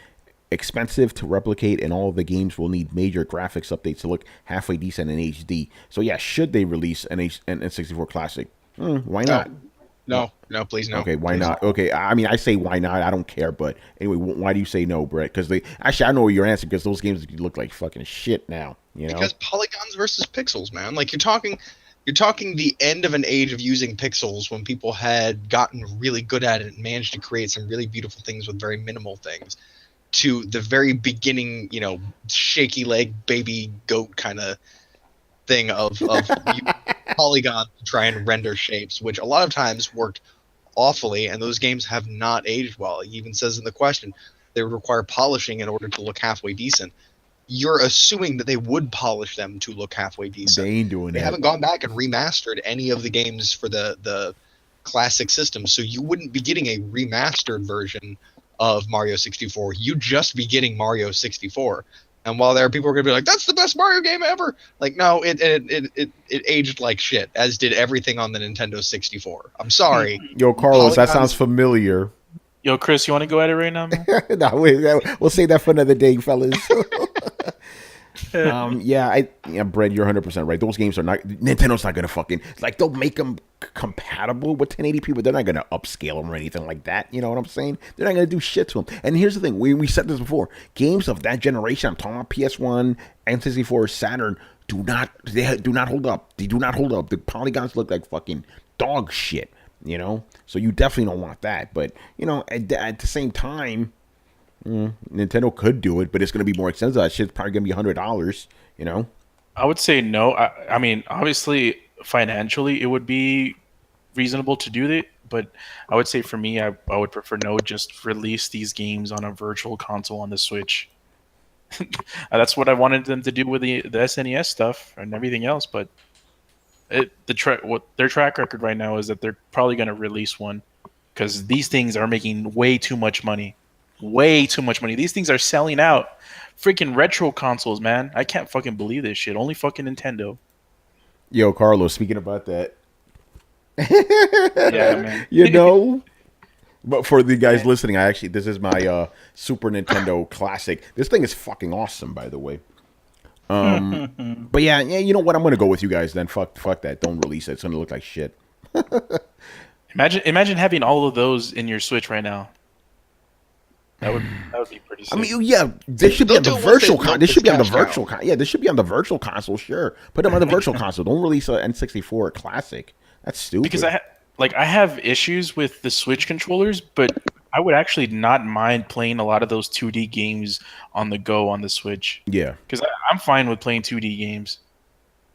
expensive to replicate, and all of the games will need major graphics updates to look halfway decent in HD. So yeah, should they release an N64 Classic? Why not? No, please no. Okay, why please. not? Okay, I mean, I say why not. I don't care, but anyway, why do you say no, Brett? Because I know your answer, because those games look like fucking shit now. You know, because polygons versus pixels, man. Like, you're talking, You're talking the end of an age of using pixels when people had gotten really good at it and managed to create some really beautiful things with very minimal things, to the very beginning, shaky leg baby goat kind of thing of polygon to try and render shapes, which a lot of times worked awfully, and those games have not aged well. It even says in the question they would require polishing in order to look halfway decent. You're assuming that they would polish them to look halfway decent. They ain't doing They that. haven't gone back and remastered any of the games for the classic system, so you wouldn't be getting a remastered version of Mario 64. You'd just be getting Mario 64. And while there are people who are going to be like, that's the best Mario game ever, like, no, it aged like shit, as did everything on the Nintendo 64. I'm sorry. Yo, Carlos, that sounds familiar. Yo, Chris, you want to go at it right now, man? No, we'll save that for another day, fellas. Brett, you're 100% right. Those games are not. Nintendo's not gonna fucking like. They'll make them compatible with 1080p, but they're not gonna upscale them or anything like that. You know what I'm saying? They're not gonna do shit to them. And here's the thing: we said this before. Games of that generation, I'm talking about PS1, N64, Saturn, do not hold up. They do not hold up. The polygons look like fucking dog shit. You know, so you definitely don't want that. But you know, at the same time. Nintendo could do it, but it's going to be more expensive. That shit's probably going to be $100, you know? I would say no. I mean, obviously, financially, it would be reasonable to do it, but I would say for me, I would prefer no, just release these games on a virtual console on the Switch. That's what I wanted them to do with the SNES stuff and everything else, but what their track record right now is that they're probably going to release one because these things are making way too much money. Way too much money. These things are selling out. Freaking retro consoles, man. I can't fucking believe this shit. Only fucking Nintendo. Yo, Carlos, speaking about that. Yeah, man. You know? But for the guys listening, this is my Super Nintendo Classic. This thing is fucking awesome, by the way. But yeah, you know what? I'm going to go with you guys then. Fuck that. Don't release it. It's going to look like shit. Imagine having all of those in your Switch right now. That would be pretty sick. I mean, yeah, they should be on the virtual console. This should be on the virtual console. Yeah, this should be on the virtual console, sure. Put them on the virtual console. Don't release an N64 Classic. That's stupid. Because I have issues with the Switch controllers, but I would actually not mind playing a lot of those 2D games on the go on the Switch. Yeah. Because I'm fine with playing 2D games.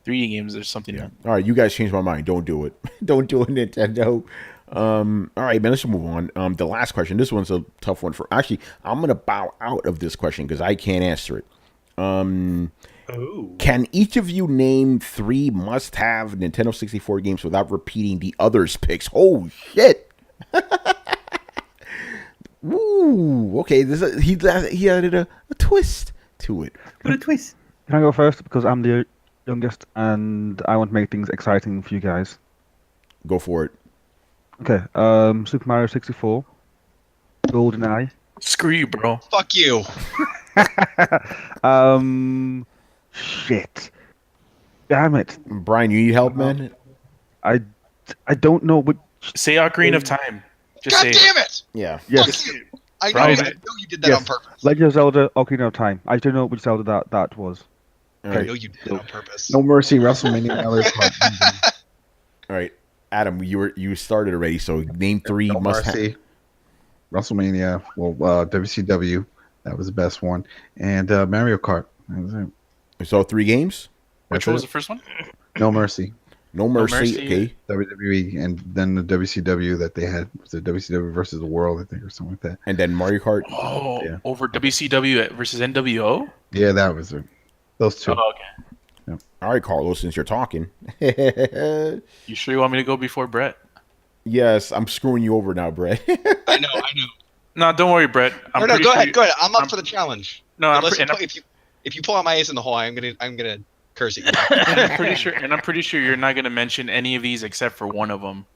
3D games, there's something. Yeah. All right, you guys changed my mind. Don't do it. Don't do it, Nintendo. All right, man, let's move on. The last question. This one's a tough one for. Actually, I'm gonna bow out of this question because I can't answer it. Can each of you name 3 must-have Nintendo 64 games without repeating the others' picks? Oh shit! Woo. Okay, he added a twist to it. Put a twist. Can I go first because I'm the youngest and I want to make things exciting for you guys? Go for it. Okay, Super Mario 64, GoldenEye. Screw you, bro. Fuck you. Shit. Damn it. Brian, you need help, man? I don't know what. Say Ocarina of Time. Just God say damn it! Yeah. Yes. Fuck you. I Right. know you did that on purpose. Legend of Zelda Ocarina of Time. I don't know which Zelda that was. All I right. know you did it on purpose. No Mercy, WrestleMania. All right. Adam, you started already, so name 3 No must-have. Mercy, WrestleMania. Well, WCW. That was the best one. And Mario Kart. That was it. So 3 games? which one was the first one? No Mercy. No Mercy. Mercy. Okay. WWE, and then the WCW that they had was the WCW versus the World, I think, or something like that. And then Mario Kart. Oh, Yeah. over WCW versus NWO? Yeah, that was it. Those 2. Oh, okay. All right, Carlos, since you're talking. You sure you want me to go before Brett? Yes, I'm screwing you over now, Brett. I know. No, don't worry, Brett. No, go ahead. I'm up for the challenge. No, If you pull out my ace in the hole, I'm gonna curse at you. I'm pretty sure you're not going to mention any of these except for one of them.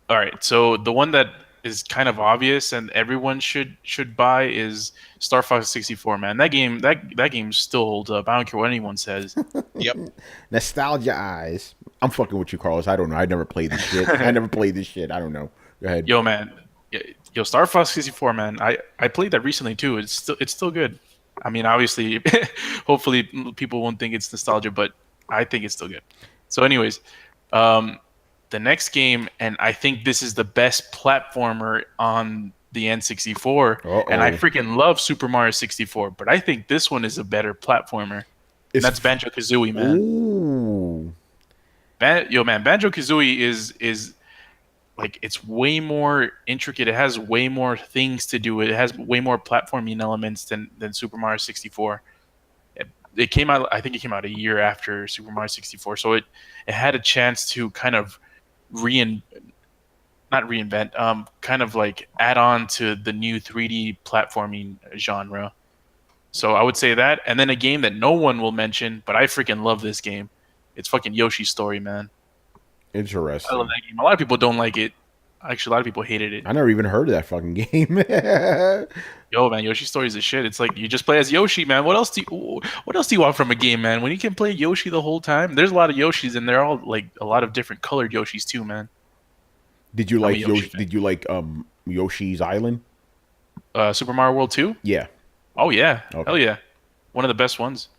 All right, so the one that is kind of obvious and everyone should buy is Star Fox 64. Man, that game still holds up. I don't care what anyone says. Yep. Nostalgia eyes. I'm fucking with you, Carlos. I don't know. I never played this shit. I don't know. Go ahead. Yo, man. Yo, Star Fox 64, man. I played that recently too. It's still good. I mean, obviously, hopefully people won't think it's nostalgia, but I think it's still good. So, anyways, the next game, and I think this is the best platformer on the N64, and I freaking love Super Mario 64, but I think this one is a better platformer. And that's Banjo-Kazooie, man. Ooh. Man, Banjo-Kazooie is like, it's way more intricate. It has way more things to do. It has way more platforming elements than Super Mario 64. It came out, I think it came out a year after Super Mario 64, so it had a chance to kind of not reinvent, kind of like add on to the new 3D platforming genre. So I would say that, and then a game that no one will mention, but I freaking love this game. It's fucking Yoshi's Story, man. Interesting. I love that game. A lot of people don't like it. Actually, a lot of people hated it. I never even heard of that fucking game. Yo, man, Yoshi's Story is the shit. It's like you just play as Yoshi, man. What else do you want from a game, man? When you can play Yoshi the whole time, there's a lot of Yoshis, and they're all like a lot of different colored Yoshis too, man. Did you like Yoshi? Did you like Yoshi's Island? Super Mario World 2? Yeah. Oh yeah, Okay. Hell yeah, one of the best ones.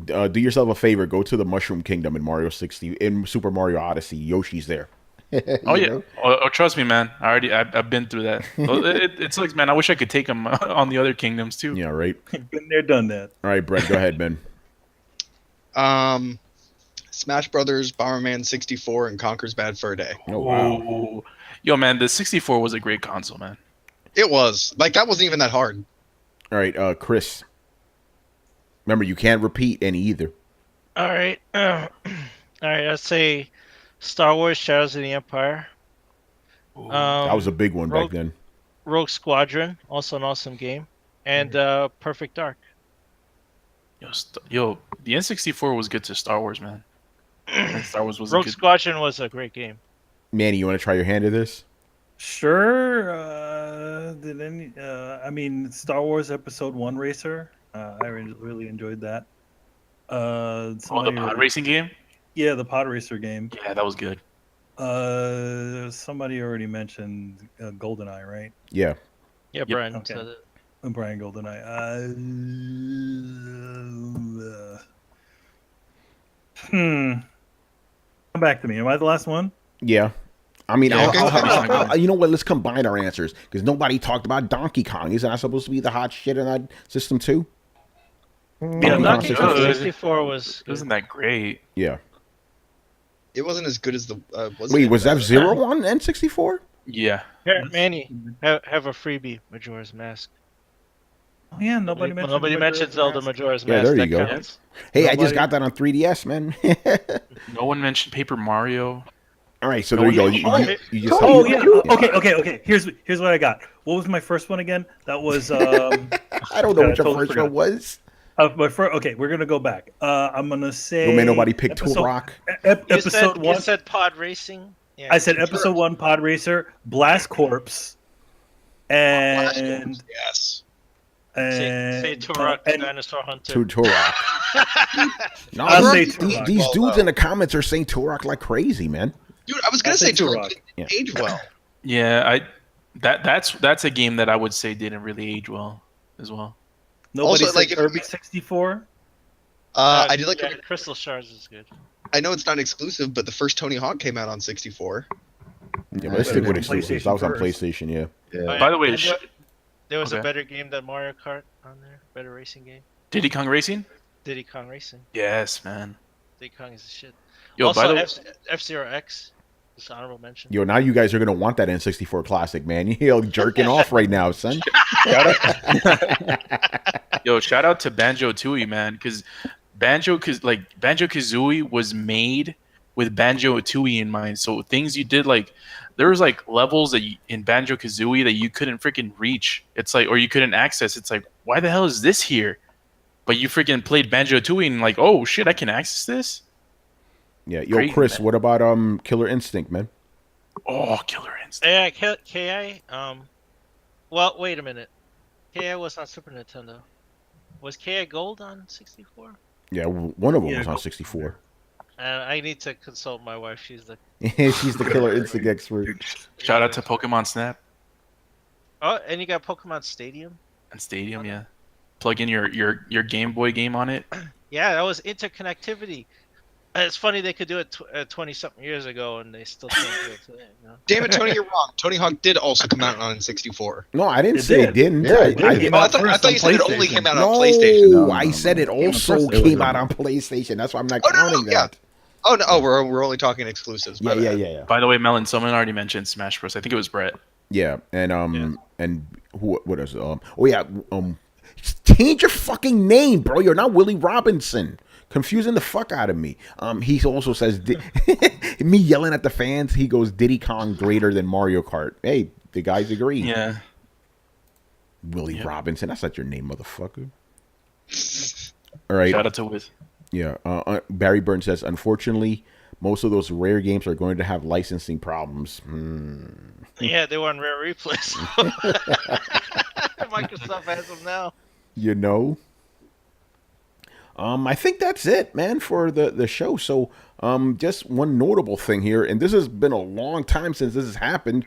Do yourself a favor. Go to the Mushroom Kingdom in Super Mario Odyssey. Yoshi's there. Oh yeah. Oh, trust me, man. I've been through that. It sucks, man. I wish I could take them on the other kingdoms too. Yeah, right. Been there, done that. All right, Brett, go ahead, Ben. Smash Brothers, Bomberman 64, and Conker's Bad Fur Day. Oh wow. Ooh. Yo, man, the 64 was a great console, man. It was. Like, that wasn't even that hard. All right, Chris. Remember, you can't repeat any either. All right. All right. I'd say Star Wars: Shadows of the Empire. That was a big one back then. Rogue Squadron, also an awesome game, and Perfect Dark. Yo, the N64 was good to Star Wars, man. And Star Wars was Rogue Squadron was a great game. Manny, you want to try your hand at this? Sure. I mean, Star Wars Episode 1 Racer. I really enjoyed that. The pod racing game? Yeah, the pod racer game. Yeah, that was good. Somebody already mentioned GoldenEye, right? Yeah. Yeah, Brian said it. Brian GoldenEye. Come back to me. Am I the last one? Yeah. I mean, Yeah, you know what? Let's combine our answers because nobody talked about Donkey Kong. Isn't that supposed to be the hot shit in that system too? Yeah, Donkey Kong 64 wasn't that great. Yeah. It wasn't as good as the. Wait, was F-Zero on N64? Yeah. Here, Manny, have a freebie, Majora's Mask. Oh, yeah, nobody mentioned Zelda Majora's Mask. Yeah, there you go. Counts. Hey, I just got that on 3DS, man. No one mentioned Paper Mario. All right, so there you go. You just Okay. Here's what I got. What was my first one again? That was I don't know what your first one was. Okay, we're gonna go back. I'm gonna say. No man, nobody picked Turok. Episode 1. You said pod racing. Yeah. I said episode 1 Pod Racer, Blast Corps, and yes. Say Turok, Dinosaur Hunter. Turok. No, I'll say Turok. These dudes in the comments are saying Turok like crazy, man. Dude, I was gonna say Turok. It Yeah. aged well. Yeah, that's a game that I would say didn't really age well as well. Nobody Also, said like, Kirby 64. I did like. Crystal Shards is good. I know it's not exclusive, but the first Tony Hawk came out on 64. Yeah, let's stick with exclusives. That was on PlayStation, yeah. By the way, there was a better game than Mario Kart on there. Better racing game. Diddy Kong Racing? Diddy Kong Racing. Yes, man. Diddy Kong is the shit. Yo, also, by the way, F-Zero X. Just honorable mention. Yo, now you guys are gonna want that N64 Classic, man. You're jerking off right now, son. Yo, shout out to Banjo-Tooie, man, because Banjo-Kazooie was made with Banjo-Tooie in mind. So things you did, like there was like levels that in Banjo-Kazooie that you couldn't freaking reach. It's like, or you couldn't access. It's like, why the hell is this here? But you freaking played Banjo-Tooie and like, oh shit, I can access this. Yeah, yo, Crazy, Chris, man. what about Killer Instinct, man? Oh, Killer Instinct. Yeah, KI. Well, wait a minute. KI was on Super Nintendo. Was KI Gold on 64? Yeah, one of them was on 64. I need to consult my wife. She's the She's the Killer Instinct expert. Shout out to Pokemon Snap Oh, and you got Pokemon Stadium. and Stadium. Yeah, plug in your Game Boy game on it. Yeah, that was interconnectivity. It's funny they could do it 20-something years ago, and they still can't do it today. You know? Damn it, Tony, you're wrong. Tony Hawk did also come out on N64. No, I didn't It say did. it didn't. Yeah, it I, did. Oh, I first thought on you said it only PlayStation. came out on no, PlayStation. No, I said it no. also It was came on- out on PlayStation. That's why I'm not Oh, no, counting yeah. that. Oh no, we're only talking exclusives. My bad. Yeah. By the way, Melon, someone already mentioned Smash Bros. I think it was Brett. Yeah, and what is change your fucking name, bro. You're not Willie Robinson. Confusing the fuck out of me. He also says me yelling at the fans. He goes Diddy Kong greater than Mario Kart. Hey, the guys agree. Yeah. Willie Robinson. That's not your name, motherfucker. All right. Shout out to Wiz. Yeah. Barry Burns says, unfortunately, most of those rare games are going to have licensing problems. Yeah, they were on Rare Replays. Microsoft has them now. You know. I think that's it, man, for the show. So, just one notable thing here, and this has been a long time since this has happened.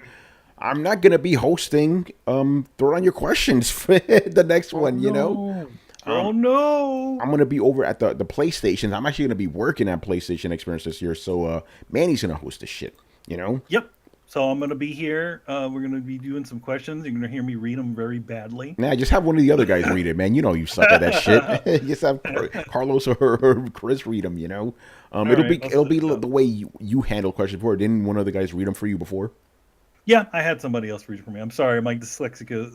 I'm not gonna be hosting Throwdown Your Questions for the next one. You know. Oh no! I'm gonna be over at the PlayStation. I'm actually gonna be working at PlayStation Experience this year. So, Manny's gonna host this shit. You know. Yep. So I'm gonna be here. We're gonna be doing some questions. You're gonna hear me read them very badly. Nah, just have one of the other guys read it, man. You know you suck at that shit. Just have Carlos or Chris read them. You know, it'll be the way you handle questions before. Didn't one of the guys read them for you before? Yeah, I had somebody else read it for me. I'm sorry, my dyslexia.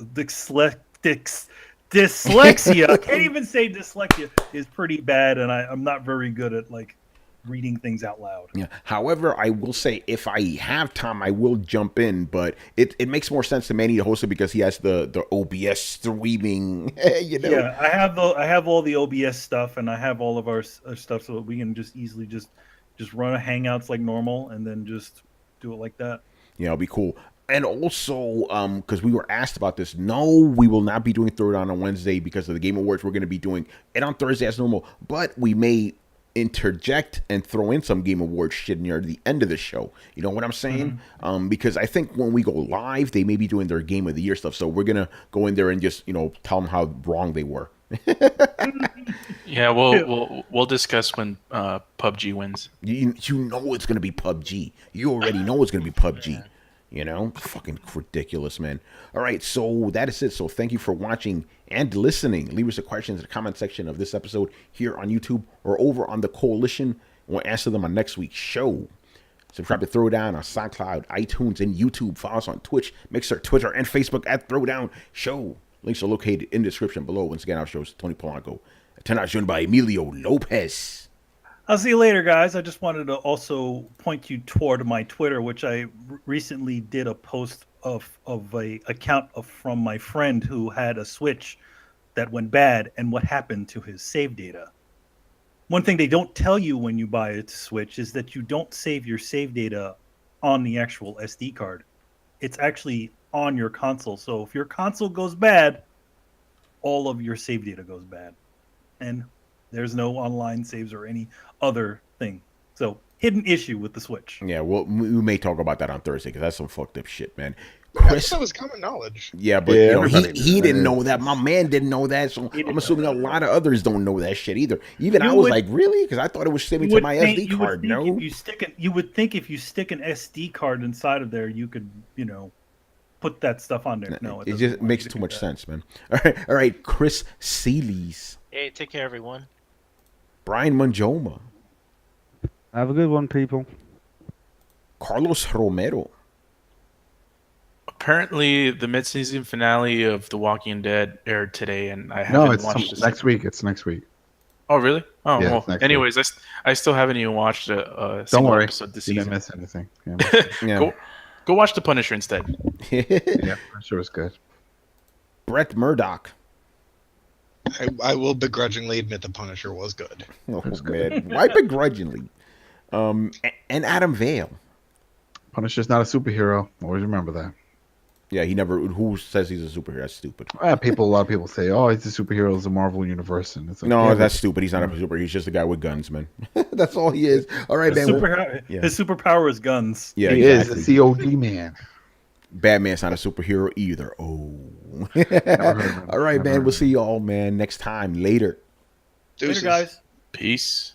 I can't even say dyslexia is pretty bad, and I'm not very good at like reading things out loud. Yeah. However, I will say if I have time, I will jump in, but it makes more sense to Manny to host it because he has the OBS streaming. You know. Yeah, I have all the OBS stuff, and I have all of our stuff, so that we can just easily just run a Hangouts like normal, and then just do it like that. Yeah, it'll be cool. And also, because we were asked about this, no, we will not be doing Throwdown on Wednesday because of the Game Awards. We're going to be doing it on Thursday as normal, but we may interject and throw in some Game Awards shit near the end of the show. You know what I'm saying? Mm-hmm. Because I think when we go live, they may be doing their Game of the Year stuff. So we're going to go in there and just, tell them how wrong they were. Yeah, we'll discuss when PUBG wins. You know it's going to be PUBG. You already know it's going to be PUBG. Fucking ridiculous, man. All right, so that is it. So thank you for watching and listening. Leave us a question in the comment section of this episode here on YouTube or over on the Coalition. We'll answer them on next week's show. Subscribe to Throwdown on SoundCloud, iTunes, and YouTube. Follow us on Twitch, Mixer, Twitter, and Facebook at Throwdown Show. Links are located in the description below. Once again, our show is Tony Polanco. Attention by Emilio Lopez. I'll see you later, guys. I just wanted to also point you toward my Twitter, which I recently did a post of a account from my friend who had a Switch that went bad and what happened to his save data. One thing they don't tell you when you buy a Switch is that you don't save your save data on the actual SD card. It's actually on your console. So if your console goes bad, all of your save data goes bad. And there's no online saves or any other thing. So, hidden issue with the Switch. Yeah, well, we may talk about that on Thursday because that's some fucked up shit, man. Chris, that was common knowledge. Yeah, but he didn't know that. My man didn't know that, so I'm assuming a lot of others don't know that shit either. Even I was like, really? Because I thought it was saving to my SD card. No, you would think if you stick an SD card inside of there, you could, put that stuff on there. No, it just makes too much sense, man. All right, Chris Seeley's. Hey, take care, everyone. Brian Manjoma. Have a good one, people. Carlos Romero. Apparently, the mid-season finale of The Walking Dead aired today, and I haven't watched it. Next week. It's next week. Oh, really? Oh, yeah, well. Anyways, I still haven't even watched a single episode this season. Don't miss anything. Yeah. Go watch The Punisher instead. Yeah, Punisher was good. Brett Murdoch. I will begrudgingly admit The Punisher was good. Oh, man. Why begrudgingly? And Adam Vale. Punisher's not a superhero. Always remember that. Yeah, he never. Who says he's a superhero? That's stupid. A lot of people say, "Oh, he's a superhero of the Marvel universe," and it's like, no, that's stupid. He's not a superhero. He's just a guy with guns, man. That's all he is. All right, man. His superpower is guns. Yeah, he is a COD man. Batman's not a superhero either. Oh. All right, man. We'll see y'all, man, next time. Later. Later, guys. Peace.